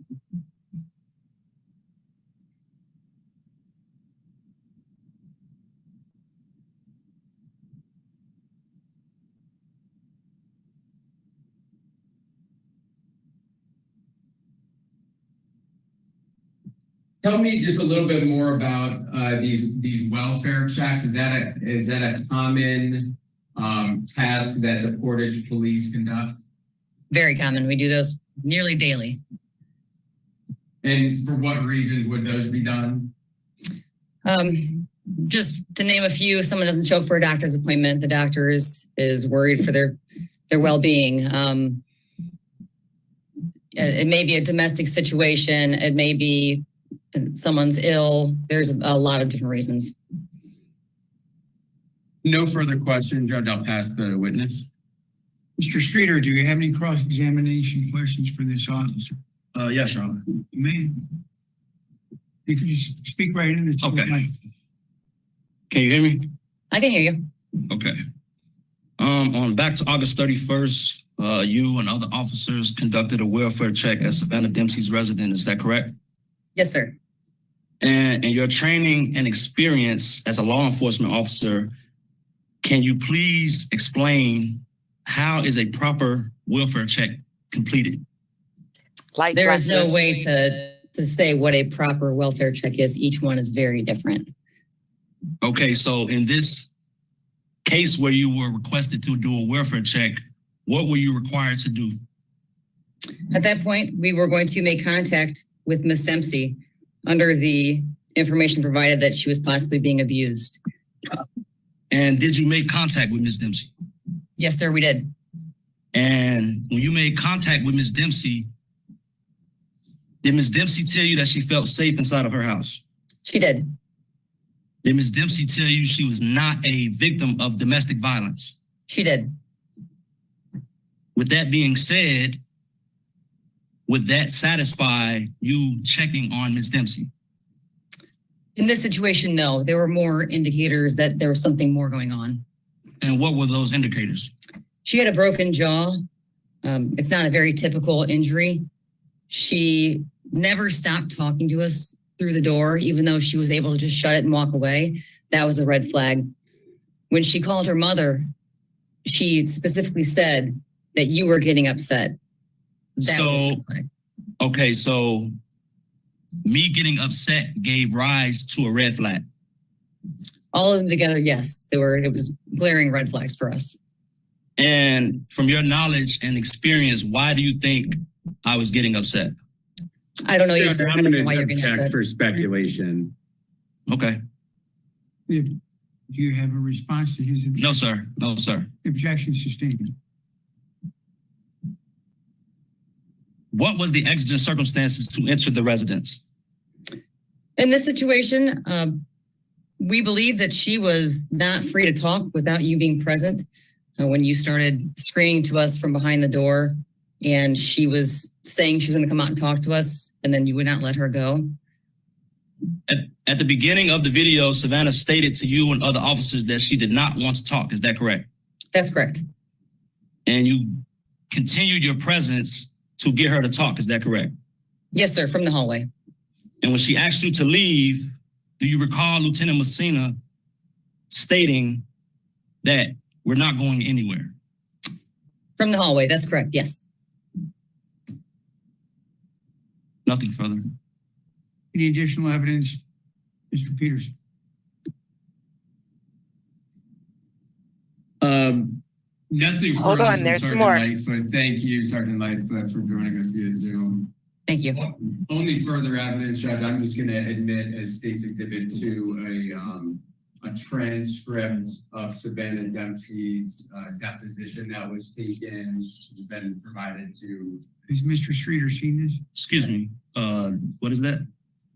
Tell me just a little bit more about these welfare checks. Is that a common task that the Portage Police conduct? Very common. We do those nearly daily. And for what reasons would those be done? Just to name a few, someone doesn't show up for a doctor's appointment. The doctor is worried for their well-being. It may be a domestic situation. It may be someone's ill. There's a lot of different reasons. No further question, Judge. I'll pass the witness. Mr. Streeter, do you have any cross-examination questions for this officer? Yes, Your Honor. You may. You can just speak right in. Okay. Can you hear me? I can hear you. Okay. On back to August 31st, you and other officers conducted a welfare check at Savannah Dempsey's residence. Is that correct? Yes, sir. And in your training and experience as a law enforcement officer, can you please explain how is a proper welfare check completed? There is no way to say what a proper welfare check is. Each one is very different. Okay, so in this case where you were requested to do a welfare check, what were you required to do? At that point, we were going to make contact with Miss Dempsey under the information provided that she was possibly being abused. And did you make contact with Miss Dempsey? Yes, sir, we did. And when you made contact with Miss Dempsey, did Miss Dempsey tell you that she felt safe inside of her house? She did. Did Miss Dempsey tell you she was not a victim of domestic violence? She did. With that being said, would that satisfy you checking on Ms. Dempsey? In this situation, no. There were more indicators that there was something more going on. And what were those indicators? She had a broken jaw. It's not a very typical injury. She never stopped talking to us through the door, even though she was able to just shut it and walk away. That was a red flag. When she called her mother, she specifically said that you were getting upset. Okay, so Me getting upset gave rise to a red flag. All of them together, yes, it was glaring red flags for us. And from your knowledge and experience, why do you think I was getting upset? I don't know you, sir. I I'm don't know going why to you're getting object upset. for speculation. Okay. Do you have a response to his objection? No, sir. No, sir. Objection sustained. What was the exigent circumstances to enter the residence? In this situation, we believe that she was not free to talk without you being present when you started screaming to us from behind the door, and she was saying she was going to come out and talk to us, and then you would not let her go. At the beginning of the video, Savannah stated to you and other officers that she did not want to talk. Is that correct? That's correct. And you continued your presence to get her to talk. Is that correct? Yes, sir, from the hallway. And when she asked you to leave, do you recall Lieutenant Messina stating that we're not going anywhere? From the hallway, that's correct, yes. Nothing further. Any additional evidence, Mr. Peters? Nothing Hold further on, from there's Sergeant more. Lightfoot. Thank you, Sergeant Lightfoot, for joining us via Zoom. Thank you. Only further evidence, Judge, I'm just going to admit as State's Exhibit 2 a transcript of Savannah Dempsey's deposition that was taken, has been provided to. Has Mr. Streeter seen this? Excuse me. What is that?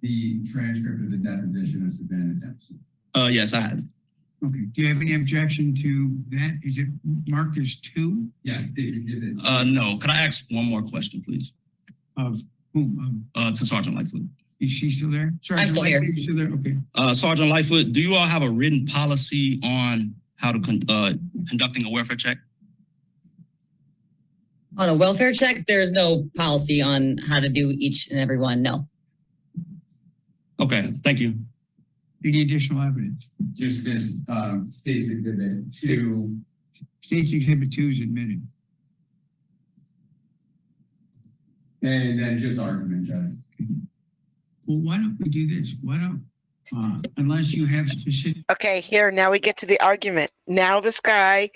The transcript of the deposition of Savannah Dempsey. Yes, I have. Okay. Do you have any objection to that? Is it marked as 2? Yes, State's Exhibit 2. No. Could I ask one more question, please? Of whom? To Sergeant Lightfoot. Is she still there? I'm still here. Still there? Okay. Sergeant Lightfoot, do you all have a written policy on how to conducting a welfare check? On a welfare check, there's no policy on how to do each and every one, no. Okay, thank you. Any additional evidence? Just this State's Exhibit 2. State's Exhibit 2 is admitted. And then just argument, Judge. Well, why don't we do this? Why don't, unless you have specific. Okay, here, now we get to the argument. Now this guy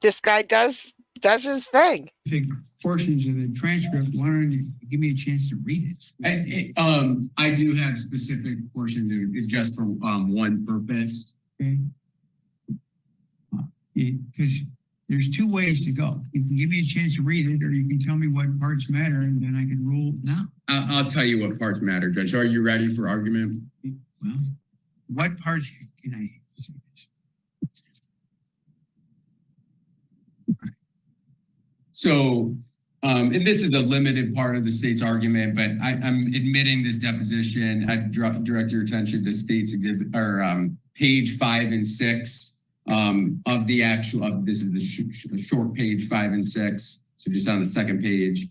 does his thing. Portions of the transcript, why don't you give me a chance to read it? I do have specific portion just for one purpose. Okay. Because there's 2 ways to go. You can give me a chance to read it, or you can tell me what parts matter, and then I can rule now. I'll tell you what parts matter, Judge. Are you ready for argument? Well, what parts can I say this? So, and this is a limited part of the state's argument, but I'm admitting this deposition. I direct your attention to State's Exhibit or page 5 and 6 of the actual. This is the short page 5 and 6. So just on the second page,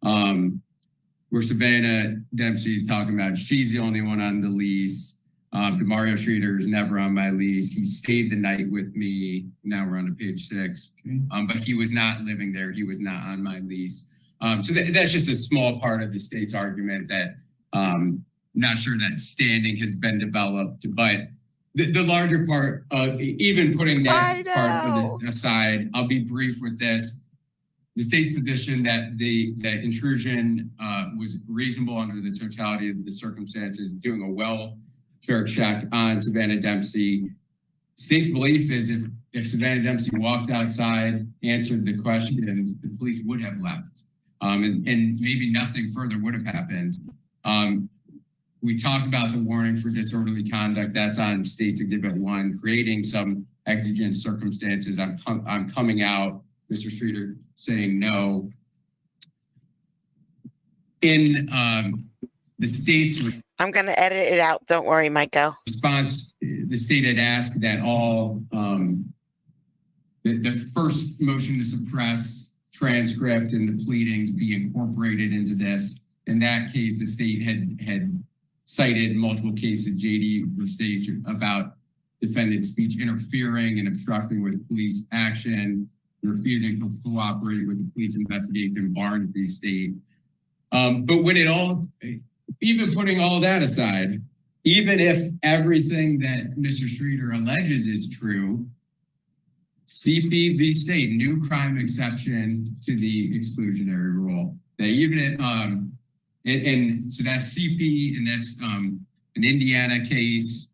where Savannah Dempsey is talking about she's the only one on the lease. Ario Streeter is never on my lease. He stayed the night with me. Now we're on to page 6. Okay. But he was not living there. He was not on my lease. So that's just a small part of the state's argument that not sure that standing has been developed. But the larger part of even putting that part of aside, I'll be brief with this. The state's position that the intrusion was reasonable under the totality of the circumstances, doing a welfare check on Savannah Dempsey. State's belief is if Savannah Dempsey walked outside, answered the questions, the police would have left. And maybe nothing further would have happened. We talked about the warning for disorderly conduct. That's on State's Exhibit 1, creating some exigent circumstances. I'm coming out, Mr. Streeter saying no. In the state's I'm going to edit it out. Don't worry, Michael. response, the state had asked that all the first motion to suppress transcript and the pleadings be incorporated into this. In that case, the state had cited multiple cases, JD Stage, about defendant speech interfering and obstructing with police actions, refusing to cooperate with the police investigation, barring the state. But when it all even putting all that aside, even if everything that Mr. Streeter alleges is true, CPV state, new crime exception to the exclusionary rule. That even and so that's CP, and that's an Indiana case.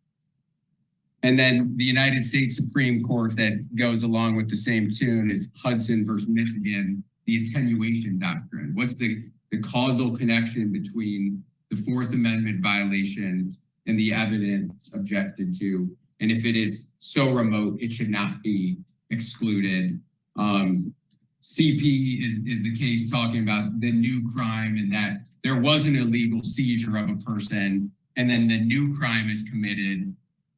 And then the United States Supreme Court that goes along with the same tune is Hudson versus Michigan, the attenuation doctrine. What's the causal connection between the Fourth Amendment violation and the evidence objected to? And if it is so remote, it should not be excluded. CP is the case talking about the new crime, and that there was an illegal seizure of a person, and then the new crime is committed.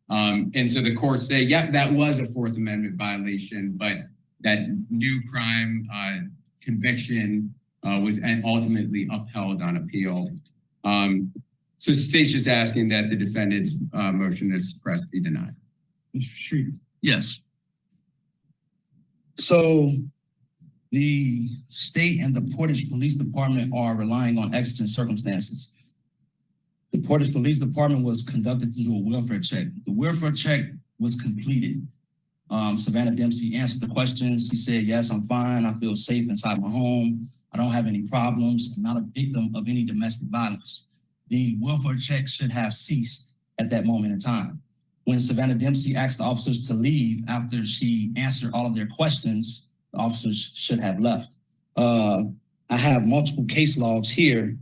And so the courts say, yeah, that was a Fourth Amendment violation, but that new crime conviction was ultimately upheld on appeal. So the state's just asking that the defendant's motion to suppress be denied. Mr. Streeter. Yes. So the state and the Portage Police Department are relying on exigent circumstances. The Portage Police Department was conducted to do a welfare check. The welfare check was completed. Savannah Dempsey answered the questions. He said, yes, I'm fine. I feel safe inside my home. I don't have any problems. I'm not a victim of any domestic violence. The welfare check should have ceased at that moment in time. When Savannah Dempsey asked the officers to leave after she answered all of their questions, the officers should have left. I have multiple case logs here.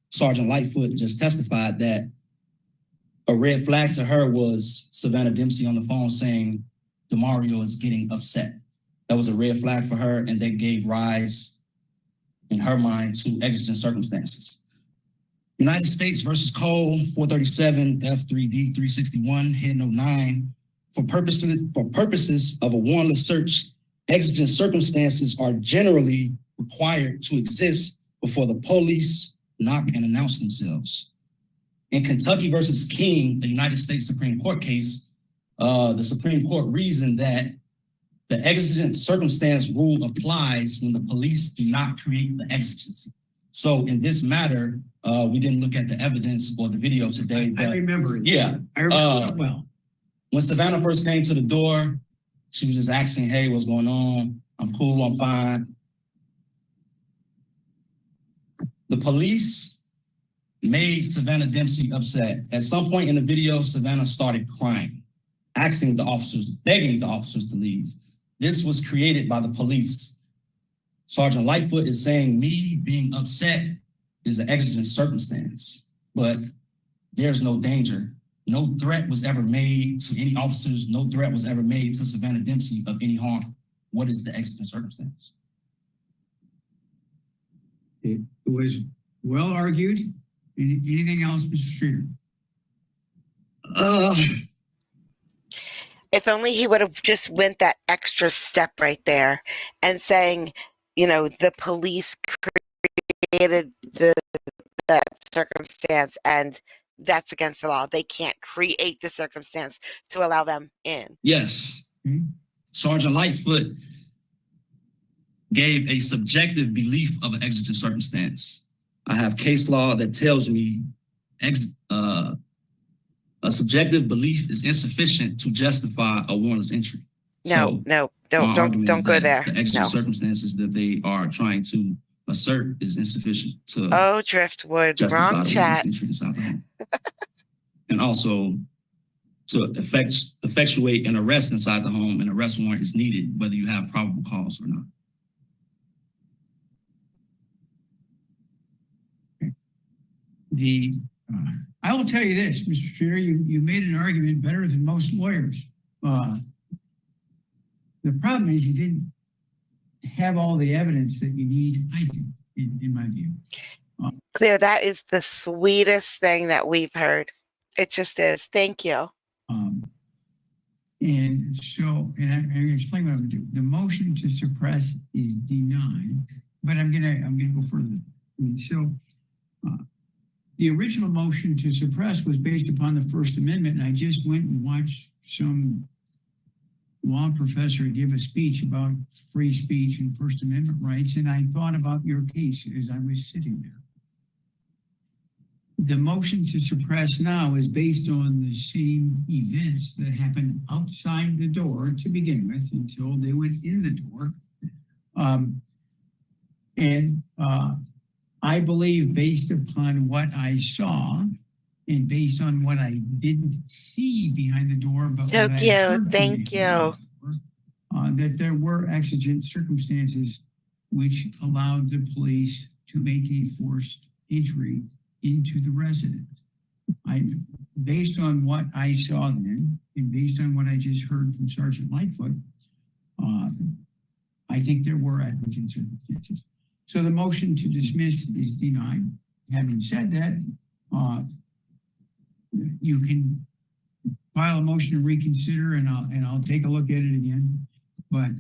Sergeant Lightfoot just testified that a red flag to her was Savannah Dempsey on the phone saying, DeMario is getting upset. That was a red flag for her, and that gave rise, in her mind, to exigent circumstances. United States versus Cole, 437 F3D 361, head note 9. For purposes of a warrantless search, exigent circumstances are generally required to exist before the police knock and announce themselves. In Kentucky versus King, the United States Supreme Court case, the Supreme Court reasoned that the exigent circumstance rule applies when the police do not create the exigency. So in this matter, we didn't look at the evidence or the video today. But I remember it. Yeah. I remember it well. When Savannah first came to the door, she was just asking, hey, what's going on? I'm cool, I'm fine. The police made Savannah Dempsey upset. At some point in the video, Savannah started crying, asking the officers, begging the officers to leave. This was created by the police. Sergeant Lightfoot is saying me being upset is an exigent circumstance, but there's no danger. No threat was ever made to any officers. No threat was ever made to Savannah Dempsey of any harm. What is the exigent circumstance? It was well argued. Anything else, Mr. Streeter? If only he would have just went that extra step right there and saying, you know, the police created that circumstance and that's against the law. They can't create the circumstance to allow them in. Yes. Sergeant Lightfoot gave a subjective belief of an exigent circumstance. I have case law that tells me a subjective belief is insufficient to justify a warrantless entry. No, don't go there. The exigent circumstances that they are trying to assert is insufficient to Driftwood, justify wrong the chat. warrantless entry inside the home. And also to effectuate an arrest inside the home, an arrest warrant is needed, whether you have probable cause or not. I will tell you this, Mr. Streeter, you made an argument better than most lawyers. The problem is you didn't have all the evidence that you need, I think, in my view. Clear, that is the sweetest thing that we've heard. It just is. Thank you. And so, and I'm going to explain what I'm going to do. The motion to suppress is denied, but I'm going to go further. The original motion to suppress was based upon the First Amendment, and I just went and watched some law professor give a speech about free speech and First Amendment rights, and I thought about your case as I was sitting there. the motion to suppress now is based on the same events that happened outside the door to begin with until they went in the door. I believe based upon what I saw and based on what I didn't see behind the door, but what I Tokyo, heard from thank behind you. the door, that there were exigent circumstances which allowed the police to make a forced entry into the residence. Based on what I saw then, and based on what I just heard from Sergeant Lightfoot, I think there were exigent circumstances. So the motion to dismiss is denied. Having said that, you can file a motion to reconsider, and I'll take a look at it again. But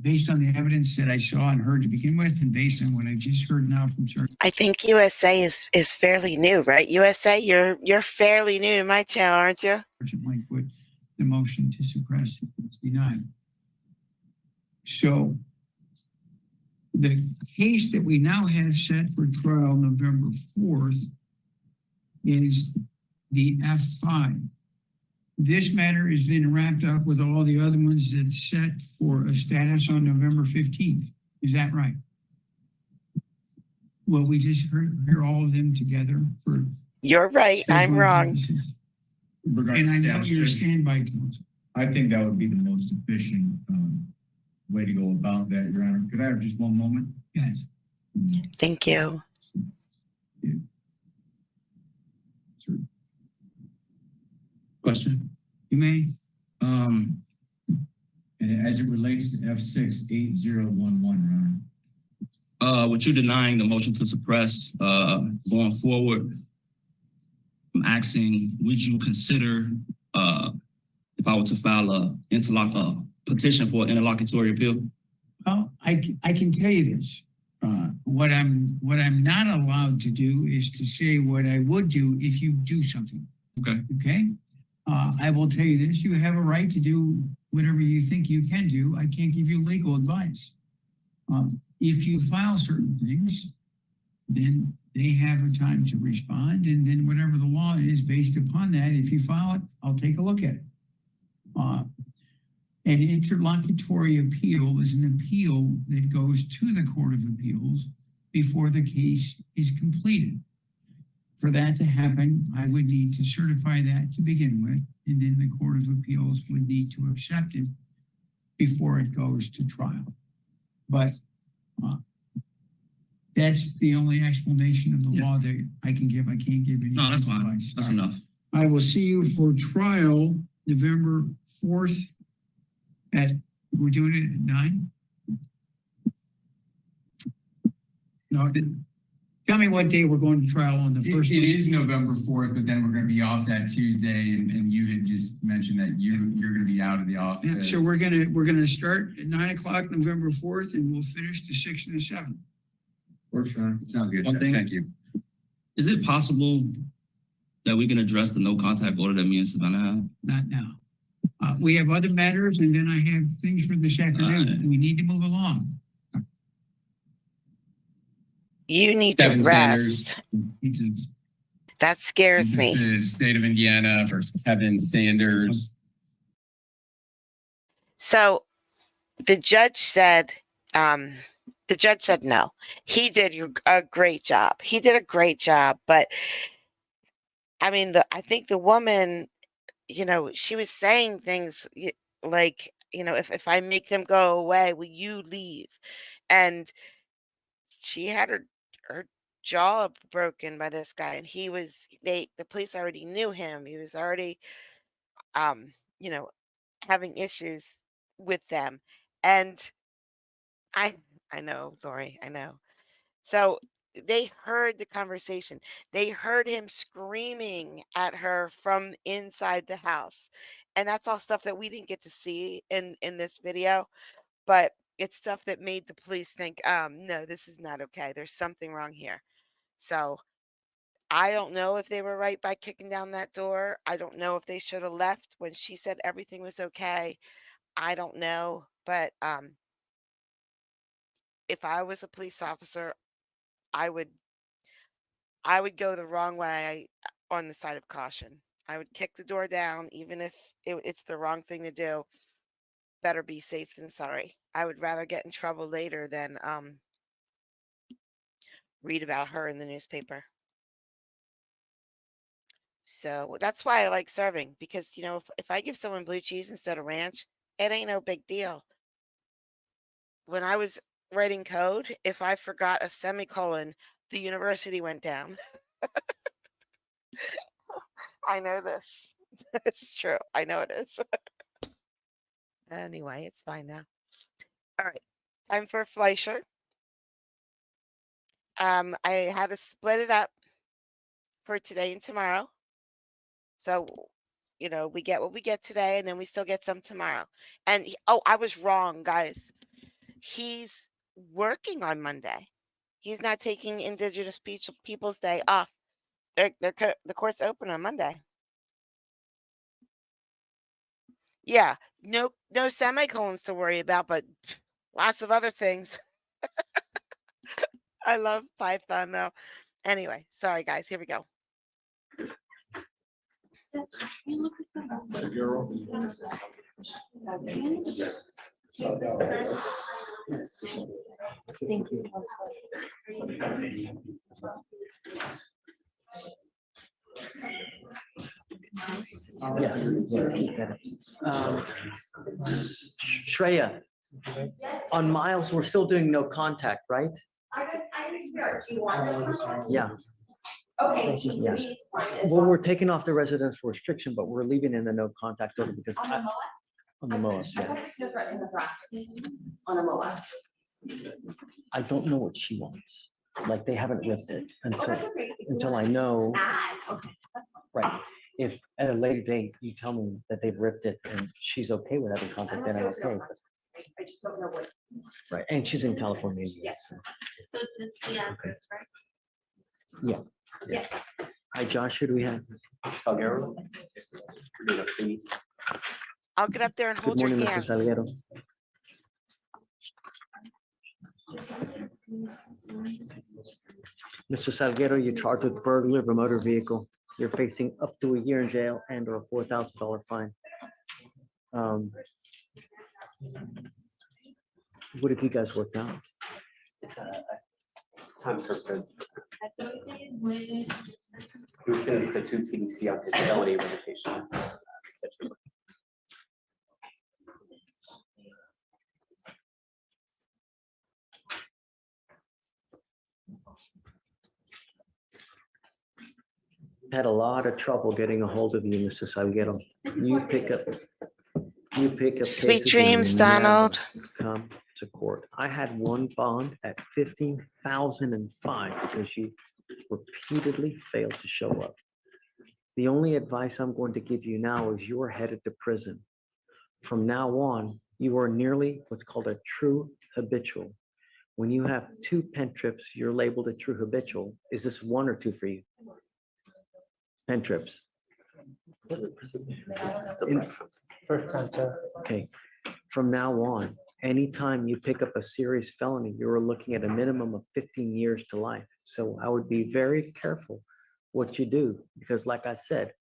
based on the evidence that I saw and heard to begin with, and based on what I just heard now from Sergeant, I think USA is fairly new, right? USA, you're fairly new to my channel, aren't you? Lightfoot, the motion to suppress is denied. So the case that we now have set for trial November 4th is the F5. This matter has been wrapped up with all the other ones that's set for a status on November 15th. Is that right? Well, we just hear all of them together for. You're right. I'm wrong. Purposes. Regarding And I know status your change, standby counsel. I think that would be the most efficient way to go about that, Your Honor. Could I have just one moment? Yes. Thank you. Question? You may. And as it relates to F68011, Your Honor. With you denying the motion to suppress, going forward, I'm asking, would you consider, if I were to file a petition for interlocutory appeal? Well, I can tell you this. What I'm not allowed to do is to say what I would do if you do something. Okay. Okay. I will tell you this. You have a right to do whatever you think you can do. I can't give you legal advice. If you file certain things, then they have a time to respond, and then whatever the law is based upon that, if you file it, I'll take a look at it. An interlocutory appeal is an appeal that goes to the Court of Appeals before the case is completed. For that to happen, I would need to certify that to begin with, and then the Court of Appeals would need to accept it before it goes to trial. But that's the only explanation of the law that I can give. I can't give any. No, that's fine. advice. That's enough. I will see you for trial November 4th we're doing it at 9? No, tell me what day we're going to trial on the first. It is November 4th, but then we're going to be off that Tuesday, and you had just mentioned that you're going to be out of the office. Yeah, so we're gonna start at 9 o'clock November 4th, and we'll finish the 6th and the 7th. Works, Sean. Sounds good. One thing. Thank you. Is it possible that we can address the no contact order that me and Savannah have? Not now. We have other matters, and then I have things for this afternoon. We need to move along. You need Kevin to rest. Sanders. That scares This me. is State of Indiana versus Kevin Sanders. So the judge said no. He did a great job. He did a great job, but I mean, I think the woman, she was saying things like, if I make them go away, will you leave? And she had her jaw broken by this guy, and the police already knew him. He was already, having issues with them. And I know, Lori, I know. So they heard the conversation. They heard him screaming at her from inside the house. And that's all stuff that we didn't get to see in this video, but it's stuff that made the police think, no, this is not okay. There's something wrong here. So I don't know if they were right by kicking down that door. I don't know if they should have left when she said everything was okay. I don't know, but if I was a police officer, I would I would go the wrong way on the side of caution. I would kick the door down, even if it's the wrong thing to do. Better be safe than sorry. I would rather get in trouble later than read about her in the newspaper. So that's why I like serving, because if I give someone blue cheese instead of ranch, it ain't no big deal. When I was writing code, if I forgot a semicolon, the university went down. I know this. It's true. I know it is. Anyway, it's fine now. All right. Time for Fleischer. I had to split it up for today and tomorrow. So, we get what we get today, and then we still get some tomorrow. And I was wrong, guys. He's working on Monday. He's not taking Indigenous Peoples Day off. The court's open on Monday. Yeah, no semicolons to worry about, but lots of other things. I love Python though. Anyway, sorry guys, here we go. Thank you. Yes. Shreya, on Miles, we're still doing no contact, right? Yeah. Okay. Yes. Well, we're taking off the residential restriction, but we're leaving in the no contact order because on the MOA. I thought it was no threat in the grass on a MOA. I don't know what she wants. Like they haven't ripped it Oh, that's okay. until I know. Okay, that's fine. Right. If at a later date you tell me that they've ripped it and she's okay with having contact, then I'm okay. I just don't know what. Right. And she's in California. Yes. So it's the address, right? Yeah. Yes. Hi, Josh. Who do we have? Salguero. I'll get up there and Good hold your morning, Mr. hands. Salguero. Mr. Salguero, you're charged with burglary of a motor vehicle. You're facing up to a year in jail and or a $4,000 fine. What have you guys worked out? It's a time served. We sent the two TDC on his felony revocation. Had a lot of trouble getting a hold of you, Mr. Salguero. You pick up Sweet cases dreams, and you never Donald. come to court. I had one bond at 15,005 because you repeatedly failed to show up. The only advice I'm going to give you now is you're headed to prison. From now on, you are nearly what's called a true habitual. When you have 2 pen trips, you're labeled a true habitual. Is this 1 or 2 for you? Pen trips. First time, sir. Okay, from now on, anytime you pick up a serious felony, you're looking at a minimum of 15 years to life. So I would be very careful what you do, because like I said,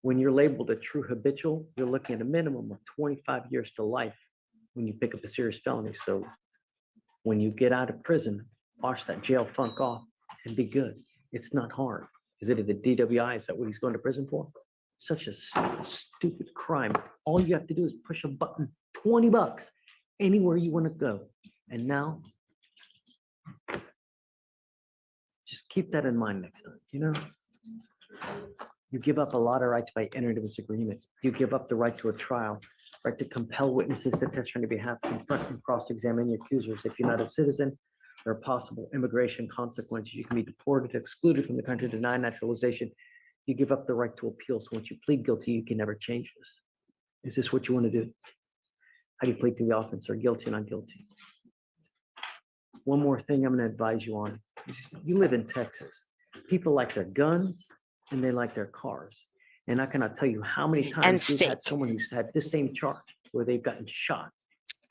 when you're labeled a true habitual, you're looking at a minimum of 25 years to life when you pick up a serious felony. So when you get out of prison, wash that jail funk off and be good. It's not hard. Is it the DWI? Is that what he's going to prison for? Such a stupid crime. All you have to do is push a button, $20, anywhere you want to go. And now, just keep that in mind next time, You give up a lot of rights by entering into this agreement. You give up the right to a trial, right to compel witnesses to testify on your behalf, confront and cross-examine your accusers. If you're not a citizen, there are possible immigration consequences. You can be deported, excluded from the country, denied naturalization. You give up the right to appeal. So once you plead guilty, you can never change this. Is this what you want to do? How do you plead to the offense, or guilty or not guilty? One more thing I'm going to advise you on. You live in Texas. People like their guns and they like their cars. And I cannot tell you how many times we've had someone who's had this same charge where they've gotten shot.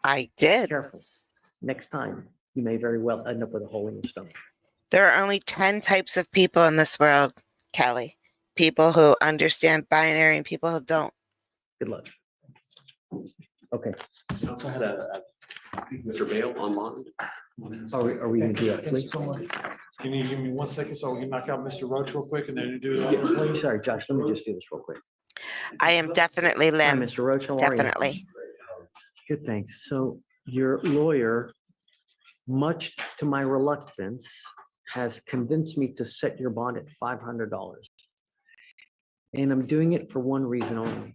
I did. Careful. Next time, you may very well end up with a hole in your stomach. There are only 10 types of people in this world, Kelly. People who understand binary and people who don't. Good luck. Okay, I also had a Mr. Vale online. are we gonna do that, Thank you please? so much. Can you give me 1 second so we can knock out Mr. Roach real quick and then you do the other, please? Sorry, Josh, let me just do this real quick. I am definitely Hi, Lim. Mr. Roach, how are you? Definitely. Good, thanks. So your lawyer, much to my reluctance, has convinced me to set your bond at $500. And I'm doing it for one reason only,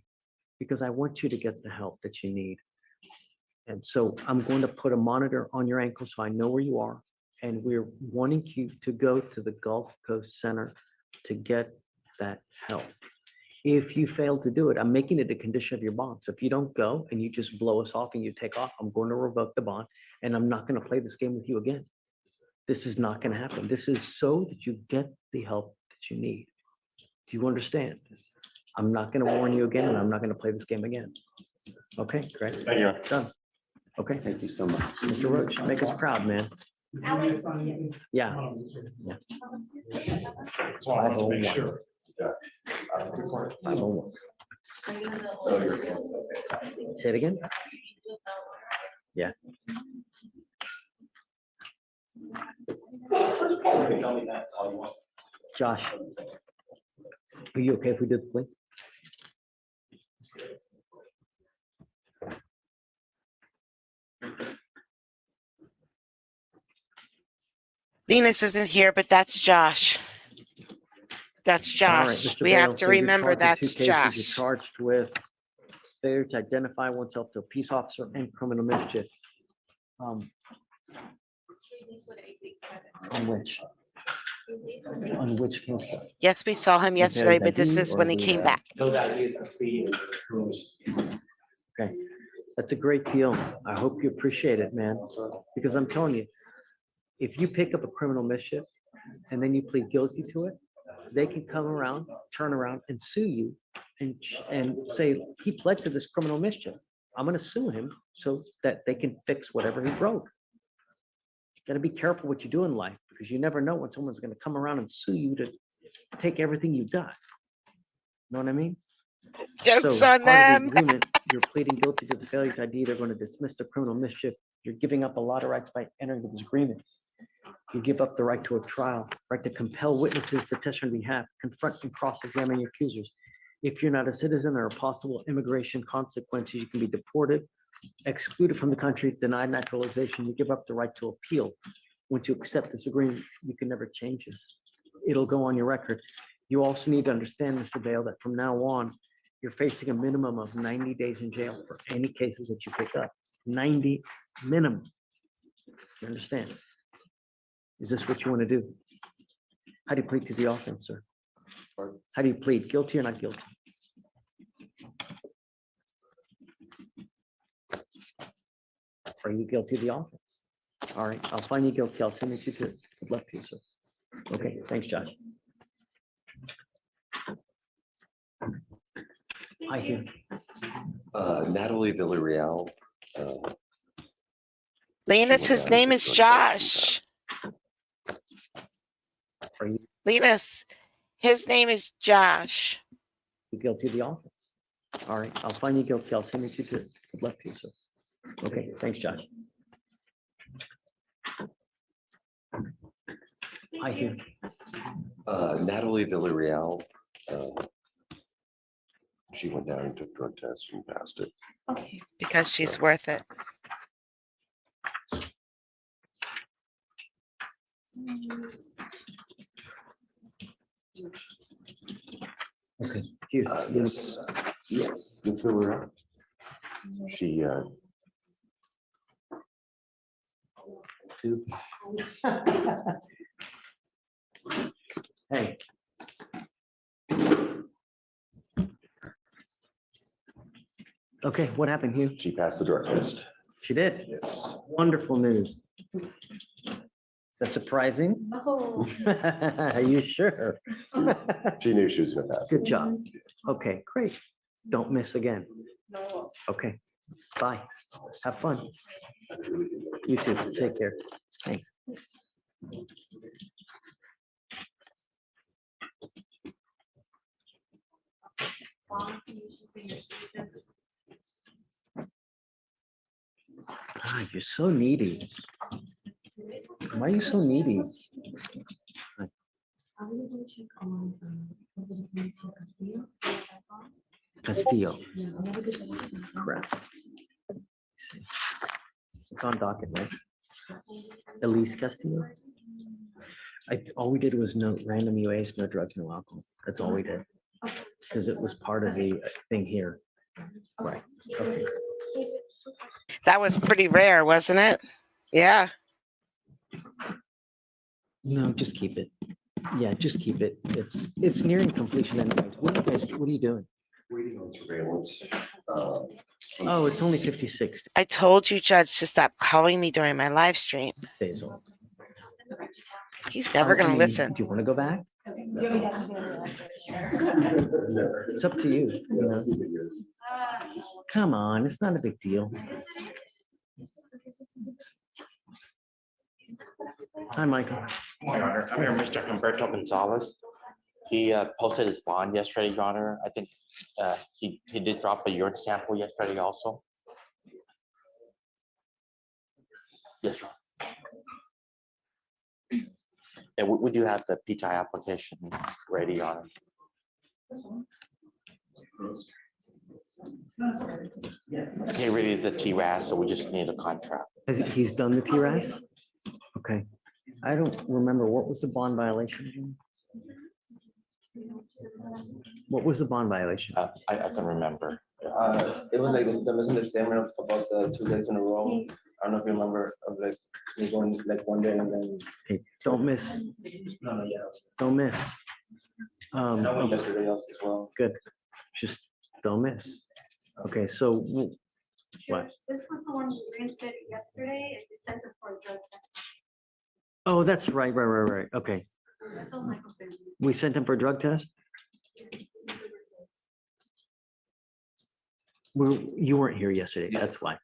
because I want you to get the help that you need. And so I'm going to put a monitor on your ankle so I know where you are. And we're wanting you to go to the Gulf Coast Center to get that help. If you fail to do it, I'm making it a condition of your bond. So if you don't go and you just blow us off and you take off, I'm going to revoke the bond and I'm not going to play this game with you again. This is not going to happen. This is so that you get the help that you need. Do you understand? I'm not going to warn you again and I'm not going to play this game again. Okay, great. Thank you. Done. Okay. Thank you so much. Mr. Roach, make us proud, man. Yeah. Yeah. So I want to make sure. 501. Say it again? Yeah. Josh, are you okay if we do the plea? Venus isn't here, but that's Josh. That's All right, Josh. Mr. We Vale, have to so you're remember charged with that's two cases. You're Josh. charged with failure to identify oneself to a peace officer and criminal mischief. On which? On which case? Yes, we saw him yesterday, but this is when he came back. No, that is a plea. Okay, that's a great deal. I hope you appreciate it, man, because I'm telling you, if you pick up a criminal mischief and then you plead guilty to it, they can come around, turn around and sue you and say, he pled to this criminal mischief. I'm gonna sue him so that they can fix whatever he broke. Gotta be careful what you do in life because you never know when someone's gonna come around and sue you to take everything you've got. Know what I mean? Joke's So on part of the them. agreement, you're pleading guilty to the failure to ID. They're going to dismiss the criminal mischief. You're giving up a lot of rights by entering the disagreement. You give up the right to a trial, right to compel witnesses to testify on behalf, confront and cross-examine your accusers. If you're not a citizen, there are possible immigration consequences. You can be deported, excluded from the country, denied naturalization. You give up the right to appeal. Once you accept this agreement, you can never change this. It'll go on your record. You also need to understand, Mr. Vale, that from now on, you're facing a minimum of 90 days in jail for any cases that you pick up. 90 minimum. You understand? Is this what you want to do? How do you plead to the offense, sir? How do you plead? Guilty or not guilty? Are you guilty of the offense? All right, I'll find you guilty. I'll send it to you. Good luck to you, sir. Okay, thanks, Josh. I hear. Natalie Villarreal. Linus, his name is Josh. Are you Linus, his name is Josh. guilty of the offense? All right, I'll find you guilty. I'll send it to you. Good luck to you, sir. Okay, thanks, Josh. I hear. Natalie Villarreal. She went down and took drug tests and passed it. Okay. Because she's worth it. Okay. Yes. Yes. Ms. Villarreal. She Two. Hey. Okay, what happened, Hugh? She passed the drug test. She did? Yes. Wonderful news. Is that surprising? No. Are you sure? She knew she was gonna pass it. Good job. Okay, great. Don't miss again. Okay, bye. Have fun. You too. Take care. Thanks. God, you're so needy. Why are you so needy? Castillo. Crap. It's on docket, right? Elise Castillo. All we did was no random UAs, no drugs, no alcohol. That's all we did. Because it was part of the thing here. Right. Okay. That was pretty rare, wasn't it? Yeah. No, just keep it. Yeah, just keep it. It's nearing completion anyways. What are you doing? Waiting on surveillance. Oh, it's only 56 I told you, Judge, to stop calling me during my live stream. days old. He's never going to listen. Do you want to go back? It's up to you, you know. Come on, it's not a big deal. Hi, Michael. My Honor, I'm here, Mr. Humberto Gonzalez. He posted his bond yesterday, Your Honor. I think he did drop a urine sample yesterday also. Yes, Your Honor. Yeah, we do have the PTI application ready, Your Honor. He already did the TRAS, so we just need a contract. He's done the TRAS? Okay. I don't remember. What was the bond violation again? What was the bond violation? I can remember. It was like the misunderstanding about the 2 days in a row. I don't know if you remember of like me going like one day and then. Okay, don't miss. No, yeah. Don't miss. I went yesterday else as well. Good. Just don't miss. Okay, so what? This was the one you reinstated yesterday and you sent it for a drug test. Oh, that's right. Okay. I told Michael. We sent him for a drug test? You weren't here yesterday. That's why.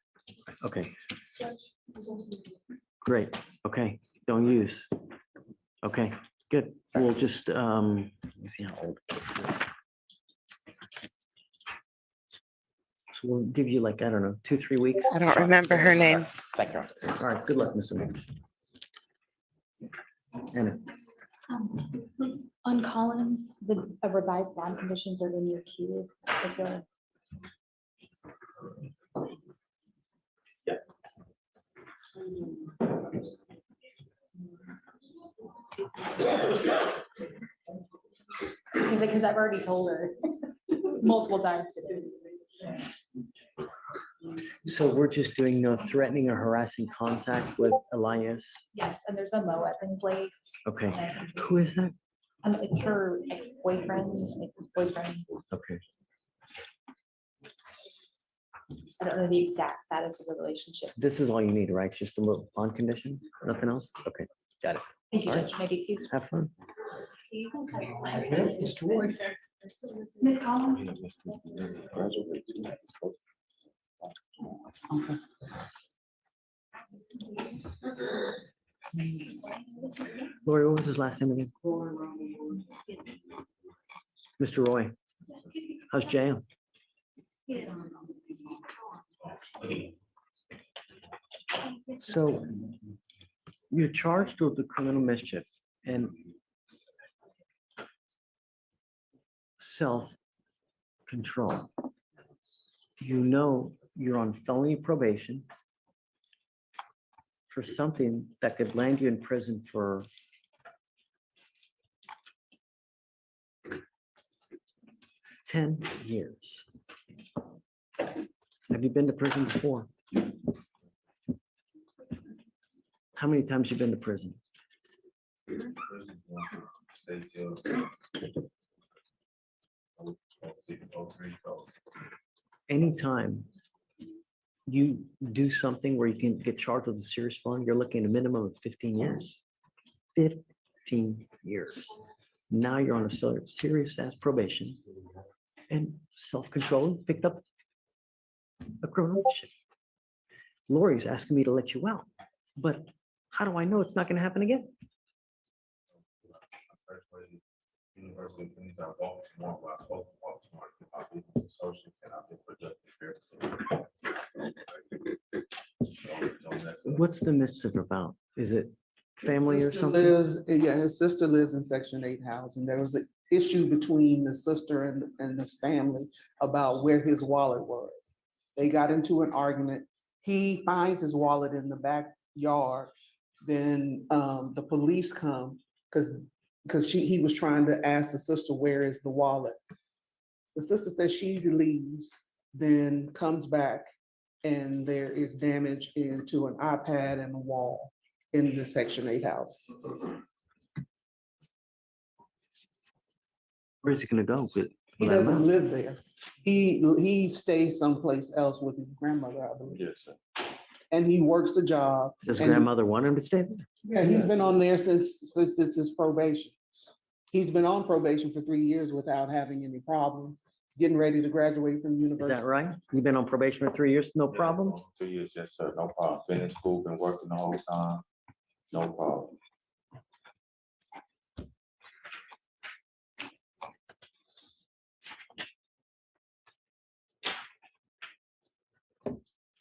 Okay, great. Okay, don't use. Okay, good. We'll just, let me see how old this is. So we'll give you like, I don't know, 2-3 weeks. I don't remember her name. Thank you. All right, good luck, Mr. Mayor. Anna. On Collins, the revised bond conditions are in your queue. If you're- Because I've already told her multiple times today. So we're just doing no threatening or harassing contact with Elias. Yes, and there's a MOA in place. Okay, who is that? It's her ex-boyfriend, Okay, I don't know the exact status of the relationship. this is all you need, right? Just a little bond conditions, nothing else? Okay, got it. Thank you, All right. Judge. Maybe excuse. Have fun. Mr. Roy. Ms. Collins. Lori, what was his last name again? Mr. Roy. How's jail? So you're charged with the criminal mischief and self-control. You know you're on felony probation for something that could land you in prison for 10 years. Have you been to prison before? How many times you been to prison? Anytime you do something where you can get charged with a serious felony, you're looking at a minimum of 15 years. 15 years. Now you're on a serious ass probation and self-control, picked up a criminal mission. Lori's asking me to let you out, but how do I know it's not going to happen again? I've been social and I've been productive here. What's the mischief about? Is it family or Sister something? Yeah, his sister lives in Section 8 housing. There was an issue between the sister and his family about where his wallet was. They got into an argument. He finds his wallet in the backyard. Then the police come because he was trying to ask the sister, where is the wallet? The sister says she leaves, then comes back, and there is damage into an iPad and a wall in the Section 8 house. Where's he gonna go? He doesn't live there. He stays someplace else with his grandmother, I believe. Yes, sir. And he works a job. Does and- grandmother want him to stay there? Yeah, he's been on there since his probation. He's been on probation for 3 years without having any problems, getting ready to graduate from Is university. that right? You've been on probation for 3 years, no problems? 2 years, yes, sir. No problem. Been in school, been working the whole time. No problem.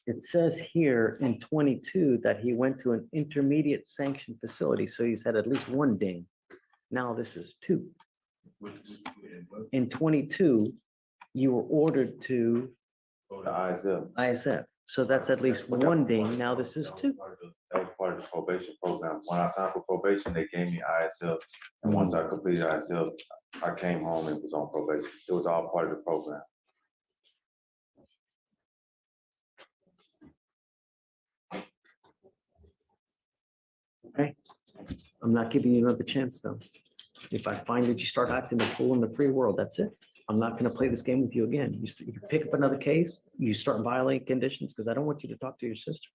It says here in 22 that he went to an intermediate sanction facility, so he's had at least one ding. Now this is 2. In 22, you were ordered to Go to ISL. ISF, so that's at least one ding. Now this is 2. That was part of the probation program. When I signed for probation, they gave me ISL. And once I completed ISL, I came home and was on probation. It was all part of the program. Okay, I'm not giving you another chance though. If I find that you start acting a fool in the free world, that's it. I'm not gonna play this game with you again. You pick up another case, you start violating conditions, because I don't want you to talk to your sister.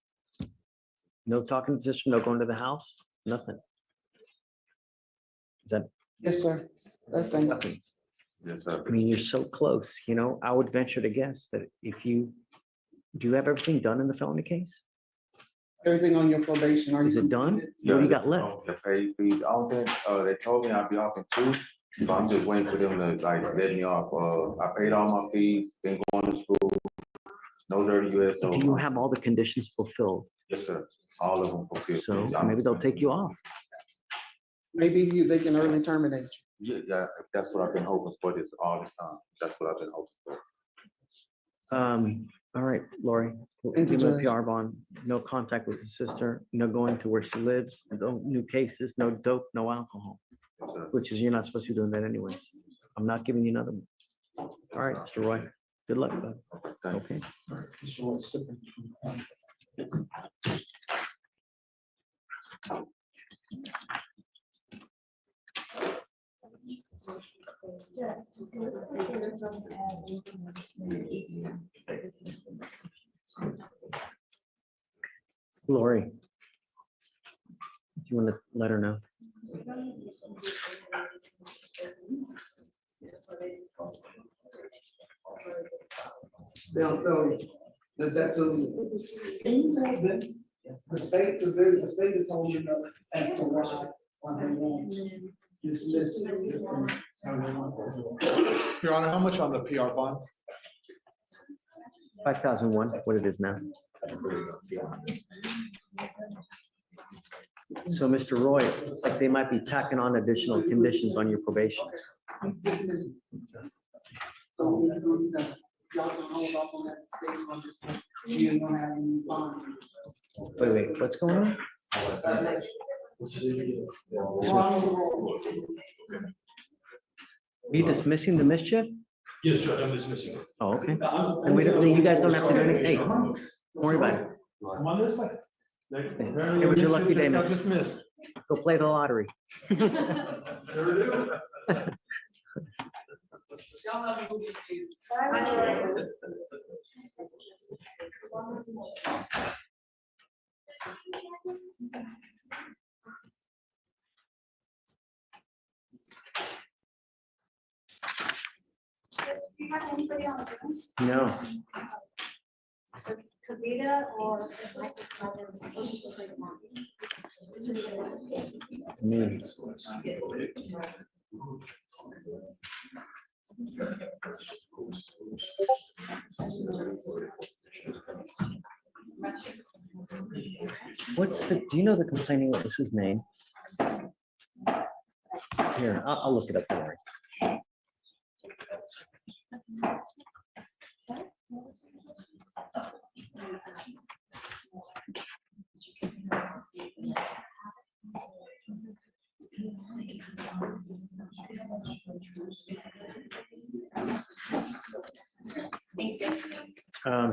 No talking to the sister, no going to the house, nothing. Is that? Yes, sir. That's thing. Weapons. Yes, sir. I mean, you're so close, you know, I would venture to guess that if you, do you have everything done in the felony case? Everything on your probation. Is it done? What do you got left? The pay fees. I don't think, they told me I'd be off in 2, so I'm just waiting for them to like let me off. I paid all my fees, been going to school, no dirty USO. Do you have all the conditions fulfilled? Yes, sir. All of them fulfilled. So maybe they'll take you off. Maybe they can early terminate you. Yeah, that's what I've been hoping for this all this time. That's what I've been hoping for. All right, Lori, Thank you, give me a Judge. PR bond, no contact with his sister, no going to where she lives, no new cases, no dope, no alcohol, Yes, sir. which is, you're not supposed to be doing that anyways. I'm not giving you another one. All right, Mr. Roy, good luck, bud. Thank you. Okay. Lori, if you want to let her know. That's the state is holding up as to why they won't dismiss. Your Honor, how much on the PR bond? 5,001, what it is now. So, Mr. Roy, it looks like they might be tacking on additional conditions on your probation. Wait, what's going on? Are you dismissing the mischief? Yes, Judge, I'm dismissing. Oh, okay. And we don't, you guys don't have to do anything. Hey, don't worry about it. Come on this way. It was your lucky day, man. Dismissed. Go play the lottery. Do you have anybody on the phone? No. Kavita or Michael Snyder was supposed to play tomorrow. Me. Do you know the complaining witness's name? Here, I'll look it up. Don't worry.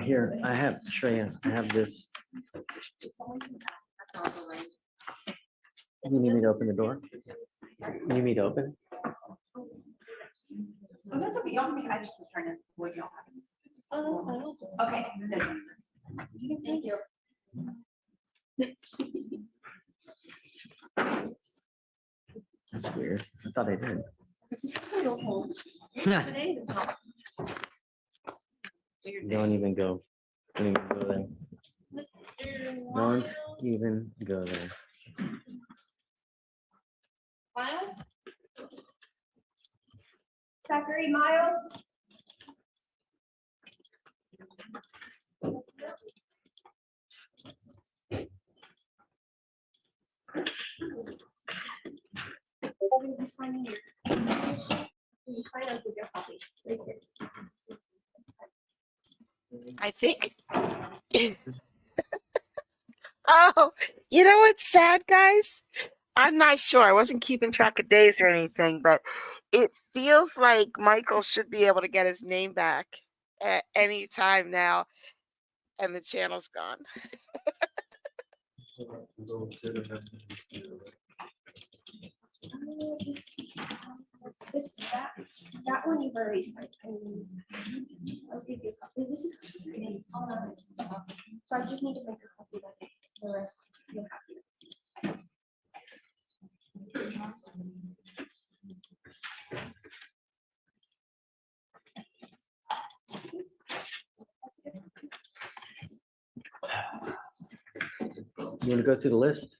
Here, I have, Shreya, I have this. You need me to open the door? You need me to open? Oh, that's okay. Y'all can, I just was trying to avoid y'all having. Oh, that's fine. Okay. Thank you. That's weird. I thought I did. Today is not. Don't even go. Don't even go there. Don't even go there. Miles? Zachary Miles? You sign here. You sign up with your copy. Right here. I think. Oh, you know what's sad, guys? I'm not sure. I wasn't keeping track of days or anything, but it feels like Michael should be able to get his name back at any time now, and the channel's gone. That one you've already signed. I'll give you a copy. This is. So I just need to make a copy of it. The rest you'll have to. You want to go through the list?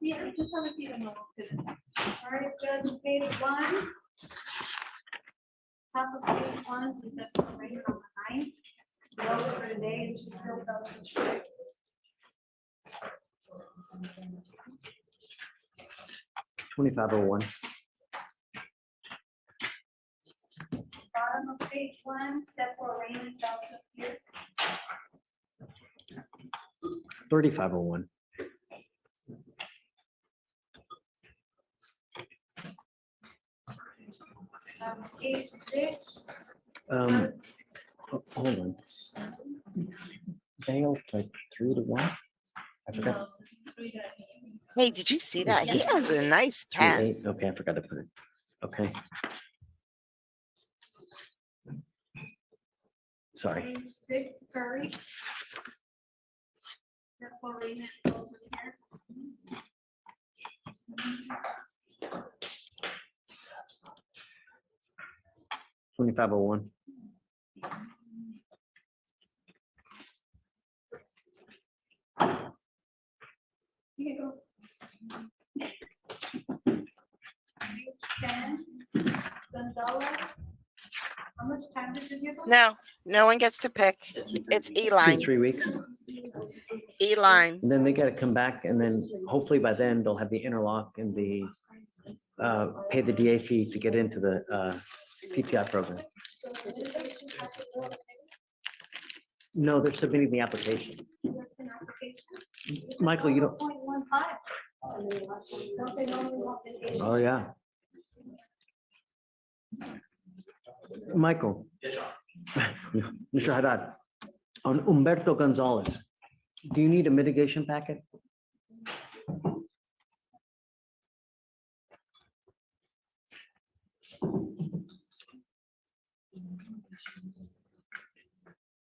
Yeah, I just want to see them all. All right, judge, page one. Top of page one, the section right here on the line. Go for today and just fill out the check. 2501. Bottom of page one, except for Raymond Delta here. 3501. Page six. Hold on. Vale, like 3-1. I forgot. Hey, did you see that? He has a nice pen. 3-8. Okay, I forgot to put it. Okay. Sorry. Page six, Curry. Therefore, Raymond goes with here. 2501. You can go. Page 10, Gonzalez. How much time did you give them? No one gets to pick. It's E-line. 3 weeks. E-line. And then they got to come back, and then hopefully by then they'll have the interlock and the pay the DA fee to get into the PTI program. No, they're submitting the application. Michael, you don't. Oh, yeah. Michael. Mr. Haddad, on Humberto Gonzalez, do you need a mitigation packet?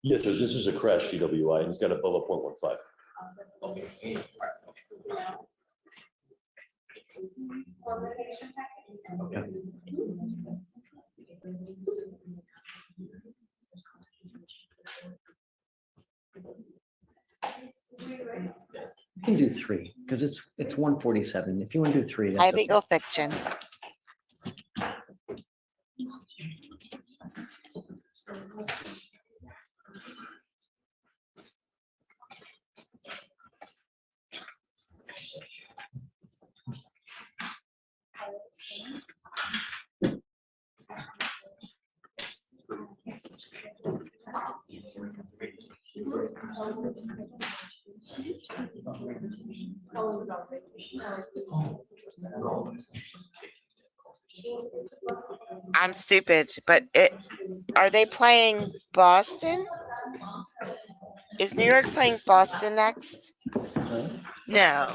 Yes, this is a crash DWI, and it's got above a 0.15. You can do 3 because it's 147. If you want to do 3, that's okay. Legal fiction. I'm stupid, but are they playing Boston? Is New York playing Boston next? No.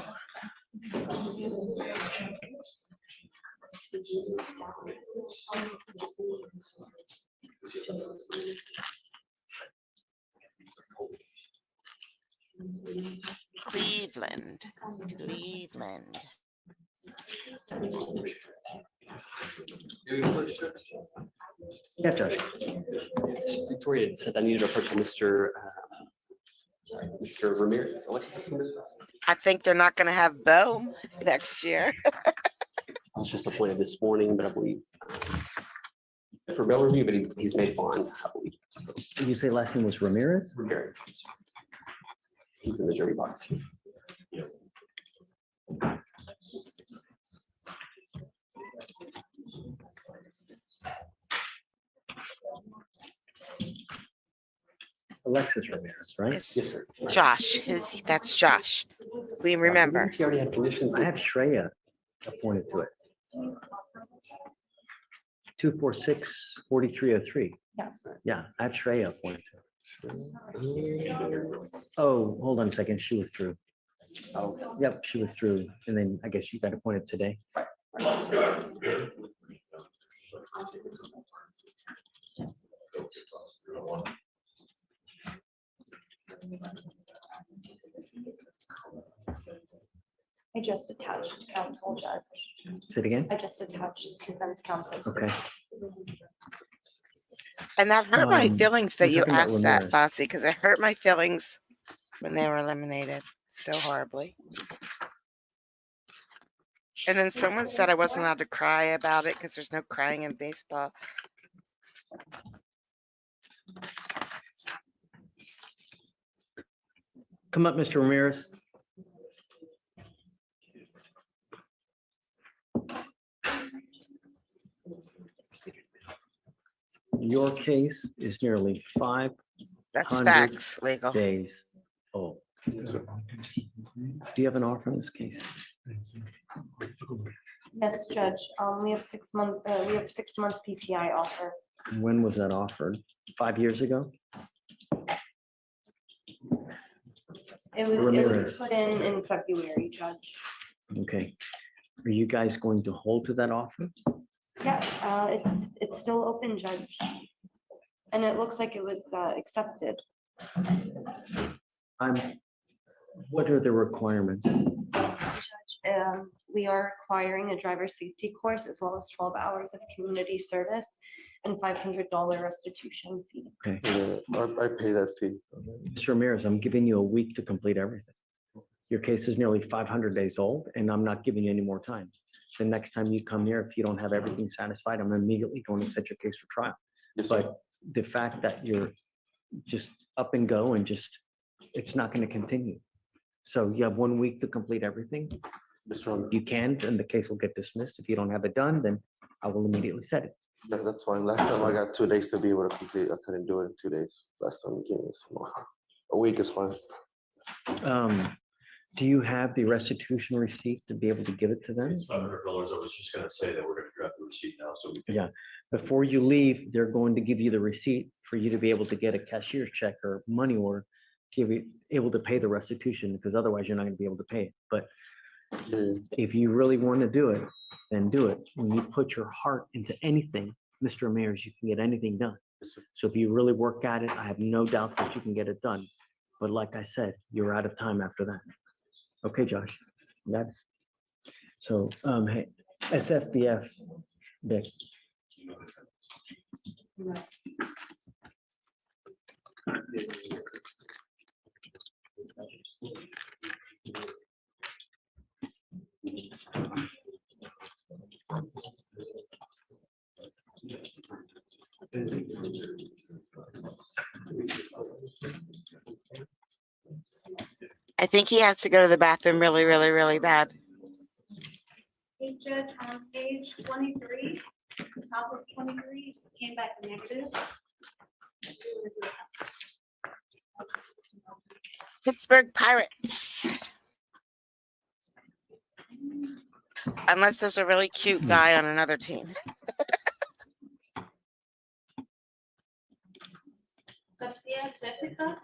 Cleveland. Yeah, Judge. Victoria said I needed to approach Mr. Mr. Ramirez. I think they're not going to have Bohm next year. I was just appointed this morning, but I believe for bail review, but he's made bond, I believe. So, Did you say last name was Ramirez? Ramirez. He's in the jury box. Alexis Ramirez, right? Yes, sir. Josh. That's Josh. We remember. He already had conditions. I have Shreya appointed to it. 246-4303. Yeah, I have Shreya appointed to it. Oh, hold on a second. She withdrew. Oh, yep, she withdrew. And then I guess you got appointed today. I just attached counsel, Judge. Say it again? I just attached defense counsel. Okay. And that hurt my feelings that we're you talking about asked that, Ramirez. Bossy, because it hurt my feelings when they were eliminated so horribly. And then someone said I wasn't allowed to cry about it because there's no crying in baseball. Come up, Mr. Ramirez. Your case is nearly 500 That's facts, legal. days old. Do you have an offer in this case? Yes, Judge. We have 6 month, we have 6 month PTI offer. When was that offered? 5 years ago? It was Ramirez. put in February, Judge. Okay. Are you guys going to hold to that offer? Yeah, it's still open, Judge. And it looks like it was accepted. What are the requirements? Judge, we are requiring a driver safety course as well as 12 hours of community service and $500 restitution fee. Okay. I pay that fee. Mr. Ramirez, I'm giving you a week to complete everything. Your case is nearly 500 days old, and I'm not giving you any more time. The next time you come here, if you don't have everything satisfied, I'm immediately going to set your case for trial. Yes, sir. But the fact that you're just up and go and just, it's not going to continue. So you have 1 week to complete everything. You can, and the case will get dismissed. If you don't have it done, then I will immediately set it. That's fine. Last time I got 2 days to be able to complete. I couldn't do it in 2 days. Last time you gave me a week is fine. Do you have the restitution receipt to be able to give it to them? It's $500. I was just gonna say that we're gonna draft the receipt now, so we can. Yeah, before you leave, they're going to give you the receipt for you to be able to get a cashier's check or money order to be able to pay the restitution, because otherwise you're not gonna be able to pay it. But if you really want to do it, then do it. When you put your heart into anything, Mr. Ramirez, you can get anything done. So if you really work at it, I have no doubts that you can get it done. But like I said, you're out of time after that. Okay, Josh. Got it. So, hey, SFBF, Vic. I think he has to go to the bathroom really, really, really bad. Hey, Judge, on page 23, top of 23, came back negative. Pittsburgh Pirates. Unless there's a really cute guy on another team. Garcia, Jessica.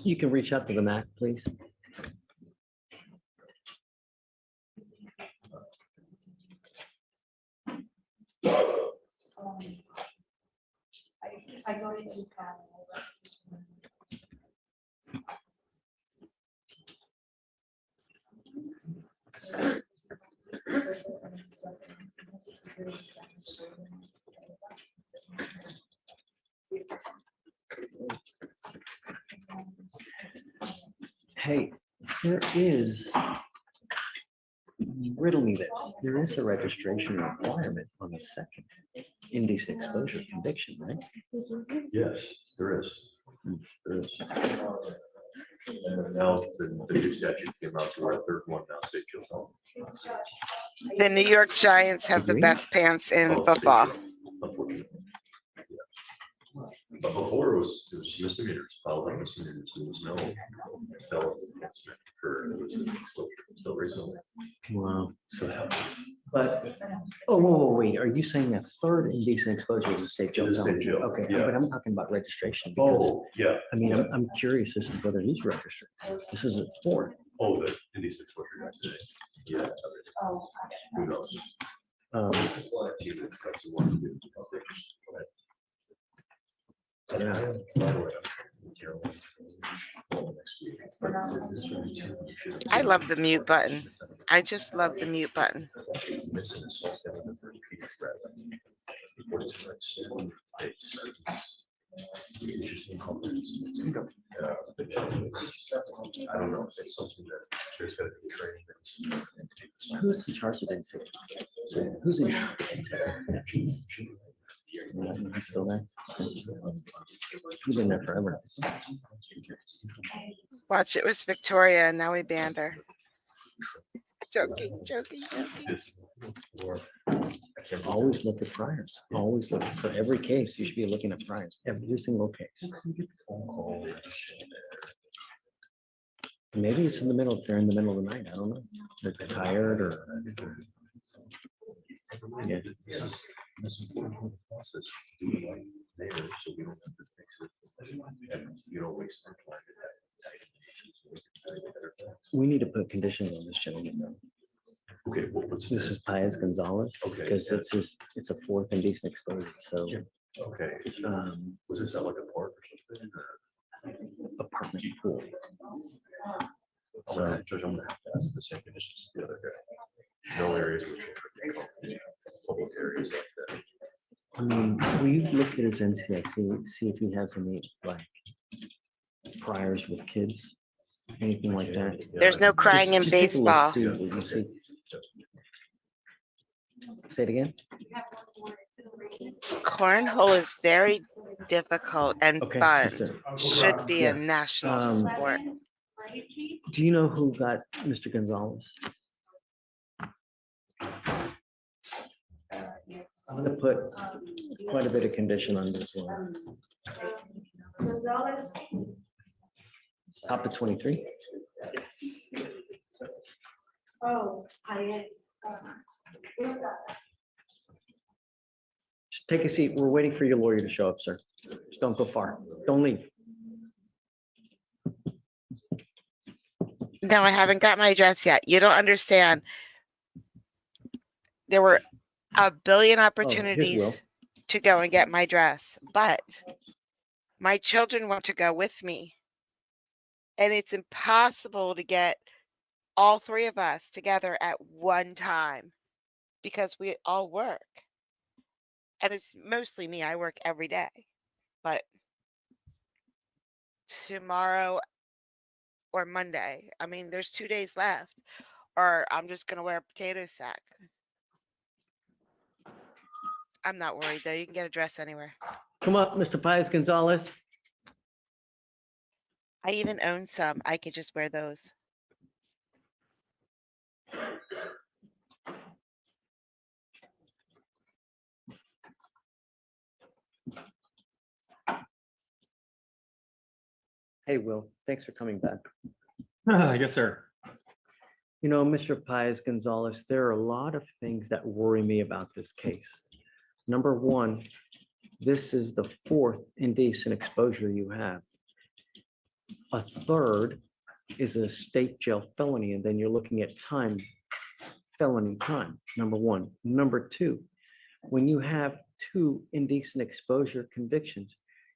You can reach out to the MAC, please. I go to Hey, there is, riddle me this, there is a registration requirement on the second indecent exposure conviction, right? Yes, there is. There is. And now the new statute came out to our third one now, state jail. The New York Giants have the best pants in football. Unfortunately. Yeah. But before it was misdemeanors, filed on misdemeanors, there was no felony enhancement for illicit exposure until recently. Wow. So that was. But, oh, whoa, wait, are you saying that third indecent exposure is a state jail? It is state jail, Okay, yeah. but I'm talking about registration because, Oh, yeah. I mean, I'm curious as to whether he's registered. This is a fourth. Oh, the indecent exposure guy today. Yeah. Who knows? I love the mute button. I just love the mute button. I don't know, it's something that there's gotta be training. Who's in charge of this? Who's in? He's still there. He's been there forever. Watch, it was Victoria and now we banned her. Joking, joking, joking. Always look at priors. Always look for every case. You should be looking at priors, every single case. Maybe it's in the middle, they're in the middle of the night. I don't know. They're tired or. Yeah. This is one whole process. Do it like there, so we don't have to fix it. And you don't waste our time. We need to put conditions on this gentleman though. Okay, what's This is Paez Gonzalez. Okay, Because yeah. it's a fourth indecent exposure, so. Okay. Was this at like a park or something? Or? Apartment pool. So, Judge, I'm gonna have to ask the same conditions as the other guy. No areas with children, public areas like that. I mean, we look at his NCIC, see if he has any like priors with kids, anything like that. There's no crying in Just take a look, baseball. see what you see. Say it again. Cornhole is very difficult and Okay, fun. just a- Should be yeah. a national sport. Do you know who got Mr. Gonzalez? I'm gonna put quite a bit of condition on this one. Top of 23. Oh, I Just take a seat. We're waiting for your lawyer to show up, sir. Just don't go far. Don't leave. No, I haven't got my address yet. You don't understand. There were a billion opportunities to go and get my dress, but my children want to go with me. And it's impossible to get all three of us together at one time because we all work. And it's mostly me. I work every day. But tomorrow or Monday, I mean, there's 2 days left, or I'm just going to wear a potato sack. I'm not worried, though. You can get a dress anywhere. Come up, Mr. Paez Gonzalez. I even own some. I could just wear those. Hey, Will, thanks for coming back. Yes, sir. You know, Mr. Paez Gonzalez, there are a lot of things that worry me about this case. Number one, this is the fourth indecent exposure you have. A third is a state jail felony, and then you're looking at felony time, number one. Number two, when you have two indecent exposure convictions,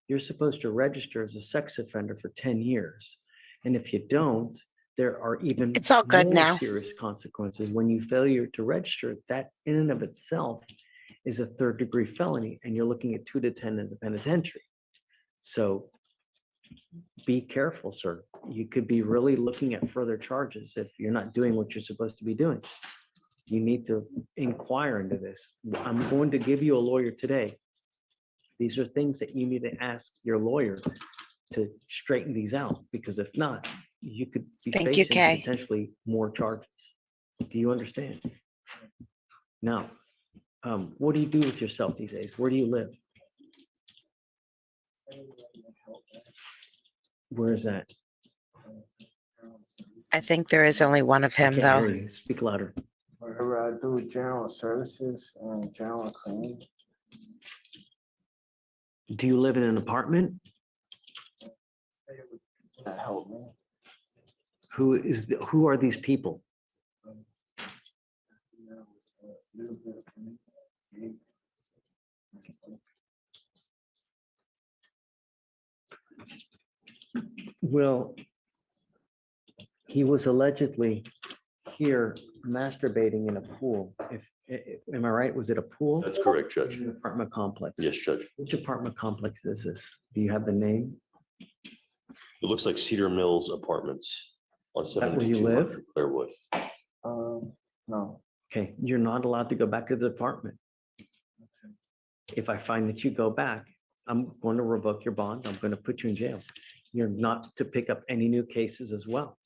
you're supposed to register as a sex offender for 10 years. And if you don't, there are even It's all good more now. serious consequences. When you failure to register, that in and of itself is a third-degree felony, and you're looking at 2 to 10 in the penitentiary. So be careful, sir. You could be really looking at further charges if you're not doing what you're supposed to be doing. You need to inquire into this. I'm going to give you a lawyer today. These are things that you need to ask your lawyer to straighten these out, because if not, you could be Thank you, facing Kay. potentially more charges. Do you understand? Now, what do you do with yourself these days? Where do you live? Where is that? I think there is only one of I him, can't though. hear you. Speak louder. Wherever I do general services and general cleaning. Do you live in an apartment? That helped me. Who are these people? Well, he was allegedly here masturbating in a pool. Am I right? Was it a pool? That's correct, Judge. An apartment complex. Yes, Judge. Which apartment complex is this? Do you have the name? It looks like Cedar Mills Apartments on that where you live? 7200 Clairwood. No. Okay, you're not allowed to go back to the apartment. If I find that you go back, I'm going to revoke your bond. I'm going to put you in jail. You're not to pick up any new cases as well.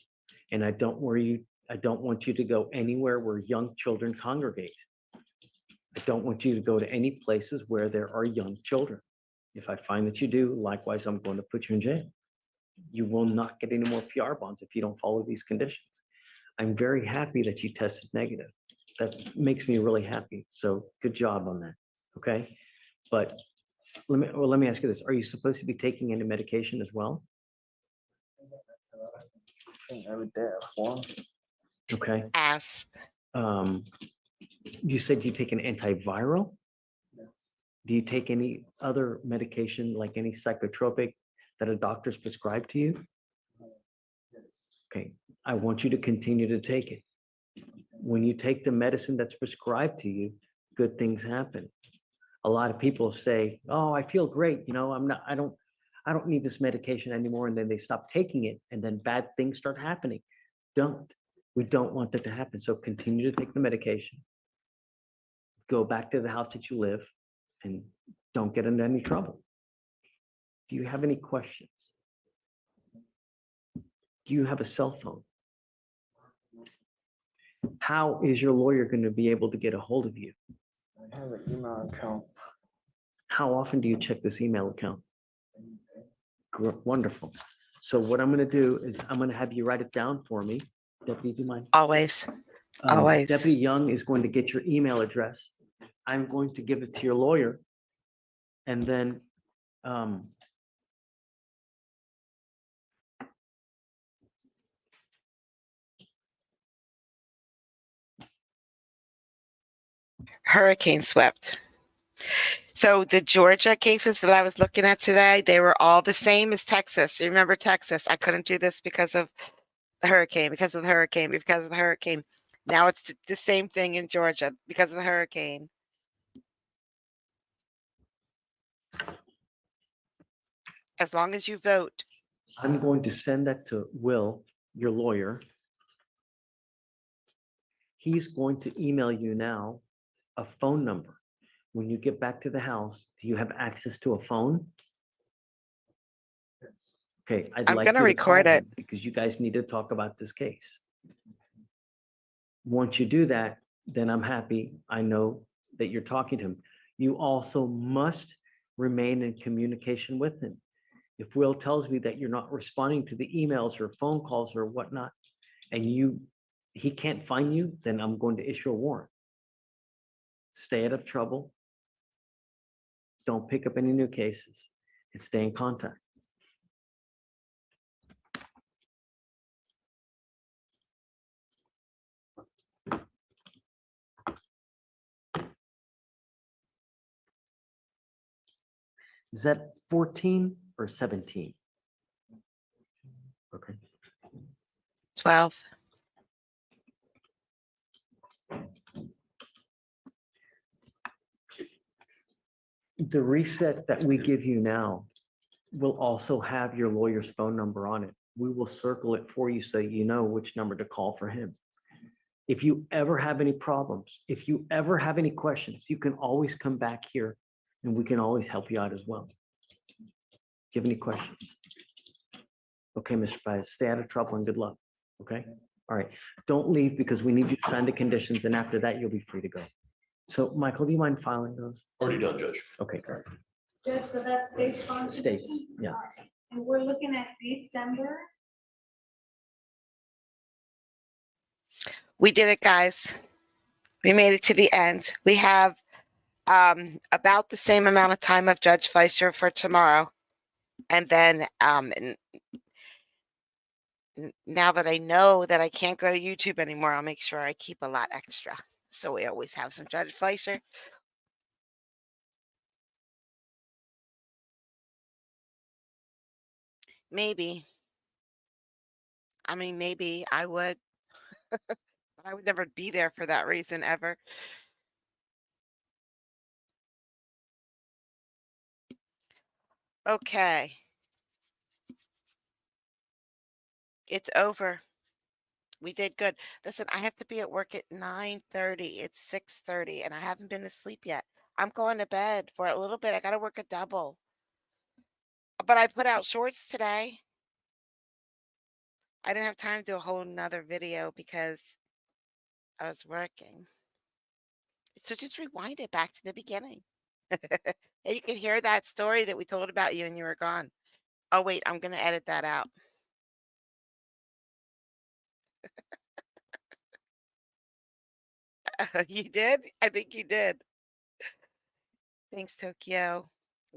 And I don't want you to go anywhere where young children congregate. I don't want you to go to any places where there are young children. If I find that you do, likewise, I'm going to put you in jail. You will not get any more PR bonds if you don't follow these conditions. I'm very happy that you tested negative. That makes me really happy. So good job on that. Okay. But let me ask you this. Are you supposed to be taking any medication as well? Every day at 4. Okay. Ass. You said you take an antiviral? Do you take any other medication, like any psychotropic that a doctor's prescribed to you? Okay, I want you to continue to take it. When you take the medicine that's prescribed to you, good things happen. A lot of people say, "Oh, I feel great. You know, I don't need this medication anymore." And then they stop taking it, and then bad things start happening. We don't want that to happen. So continue to take the medication. Go back to the house that you live, and don't get into any trouble. Do you have any questions? Do you have a cell phone? How is your lawyer going to be able to get a hold of you? I have an email account. How often do you check this email account? Wonderful. So what I'm going to do is I'm going to have you write it down for me. Deputy, do you mind? Always. Always. Deputy Young is going to get your email address. I'm going to give it to your lawyer. And then Hurricane swept. So the Georgia cases that I was looking at today, they were all the same as Texas. You remember Texas? I couldn't do this because of the hurricane, because of the hurricane, because of the hurricane. Now it's the same thing in Georgia because of the hurricane. As long as you vote. I'm going to send that to Will, your lawyer. He's going to email you now a phone number. When you get back to the house, do you have access to a phone? Okay, I'm gonna record call it. him because you guys need to talk about this case. Once you do that, then I'm happy. I know that you're talking to him. You also must remain in communication with him. If Will tells me that you're not responding to the emails or phone calls or whatnot, and he can't find you, then I'm going to issue a warrant. Stay out of trouble. Don't pick up any new cases and stay in contact. Is that 14 or 17? Okay. 12. The reset that we give you now will also have your lawyer's phone number on it. We will circle it for you so you know which number to call for him. If you ever have any problems, if you ever have any questions, you can always come back here and we can always help you out as well. Do you have any questions? Okay, Mr. Baez, stay out of trouble and good luck. Okay? All right. Don't leave because we need you to sign the conditions and after that, you'll be free to go. So Michael, do you mind filing those? Already done, Judge. Okay, great. Judge, so that's states. States, yeah. And we're looking at December. We did it, guys. We made it to the end. We have about the same amount of time of Judge Fleischer for tomorrow. And then now that I know that I can't go to YouTube anymore, I'll make sure I keep a lot extra. So we always have some Judge Fleischer. Maybe. I mean, maybe I would. But I would never be there for that reason ever. Okay. It's over. We did good. Listen, I have to be at work at 9:30. It's 6:30 and I haven't been asleep yet. I'm going to bed for a little bit. I got to work a double. But I put out shorts today. I didn't have time to do a whole nother video because I was working. So just rewind it back to the beginning. And you can hear that story that we told about you and you were gone. Oh, wait, I'm going to edit that out. You did? I think you did. Thanks, Tokyo.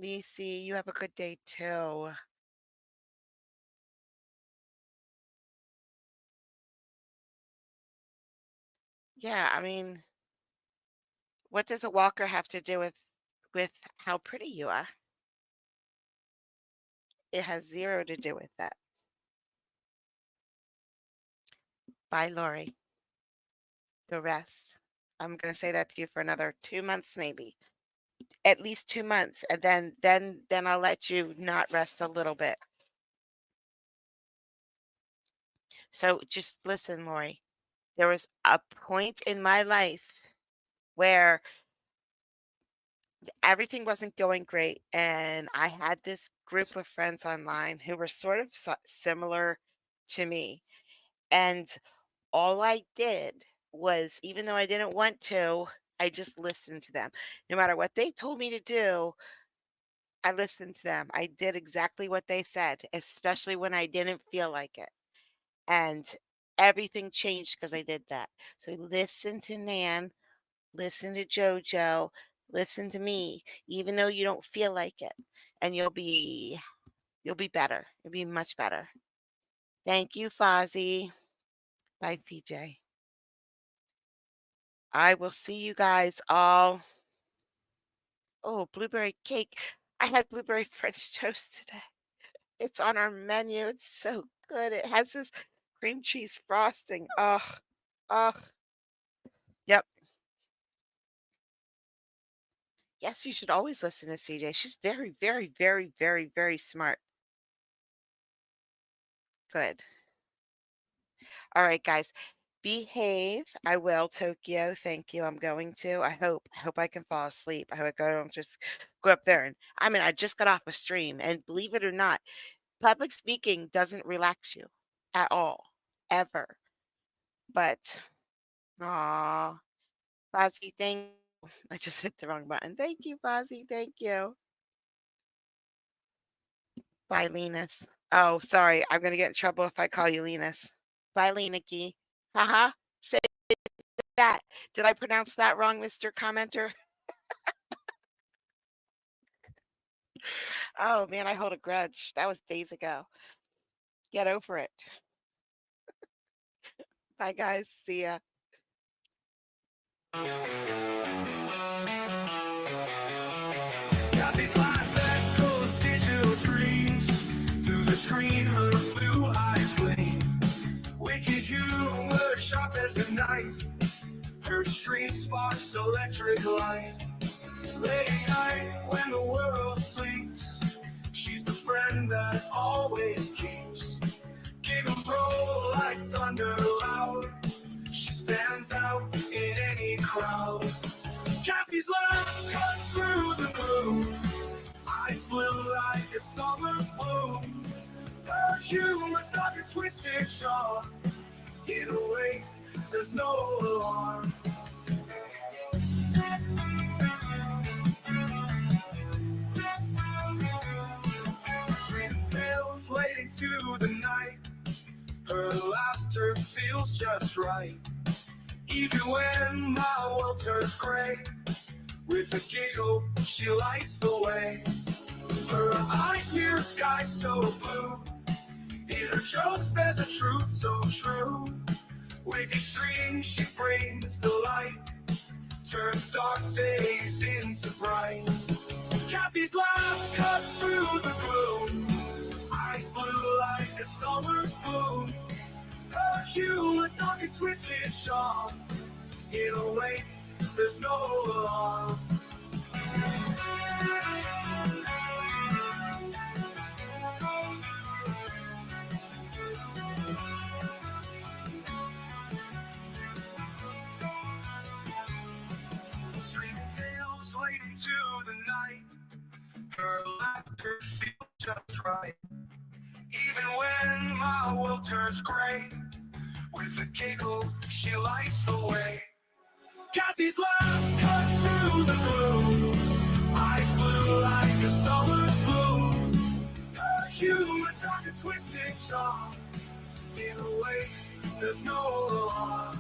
Lisi, you have a good day too. Yeah, I mean, what does a walker have to do with how pretty you are? It has zero to do with that. Bye, Lori. Go rest. I'm gonna say that to you for another 2 months, maybe. At least 2 months, and then I'll let you not rest a little bit. So just listen, Lori. There was a point in my life where everything wasn't going great, and I had this group of friends online who were sort of similar to me, and all I did was, even though I didn't want to, I just listened to them. No matter what they told me to do, I listened to them. I did exactly what they said, especially when I didn't feel like it. And everything changed because I did that. So listen to Nan, listen to JoJo, listen to me, even though you don't feel like it. And you'll be better. You'll be much better. Thank you, Fozzie. Bye, CJ. I will see you guys all. Oh, blueberry cake. I had blueberry French toast today. It's on our menu. It's so good. It has this cream cheese frosting. Ugh. Ugh. Yep. Yes, you should always listen to CJ. She's very, very, very, very, very smart. Good. All right, guys. Behave. I will, Tokyo. Thank you. I'm going to. I hope I can fall asleep. I hope I don't just go up there and I just got off a stream, and believe it or not, public speaking doesn't relax you at all, ever. But aw, Fozzie, thank you. I just hit the wrong button. Thank you, Fozzie. Thank you. Bye, Linus. Oh, sorry. I'm gonna get in trouble if I call you Linus. Bye, Liniki. Haha. Say that. Did I pronounce that wrong, Mr. Commenter? Oh man, I hold a grudge. That was days ago. Get over it. Bye, guys. See ya. Got these lights that goes digital dreams. Through the screen, her blue eyes gleam. Wicked humor, sharp as a knife. Her stream sparks electric light. Late night when the world sleeps, she's the friend that always keeps. Give 'em roll like thunder loud. She stands out in any crowd. Kathy's laugh cuts through the gloom. Eyes blue like a summer's bloom. Her humor, dark and twisted, sharp. Get away, there's no alarm. Tales waiting to the night. Her laughter feels just right. Even when my world turns gray, with a giggle she lights the way. Her eyes near a sky so blue. In her jokes there's a truth so true. With each string she brings the light. Turns dark days into bright. Kathy's laugh cuts through the gloom. Eyes blue like a summer's bloom. Her humor, dark and twisted, sharp. In a way, there's no alarm. Streaming tales late into the night. Her laughter feels just right. Even when my world turns gray, with a giggle she lights the way. Kathy's laugh cuts through the gloom. Eyes blue like a summer's bloom. Her humor, dark and twisted, sharp. In a way, there's no alarm.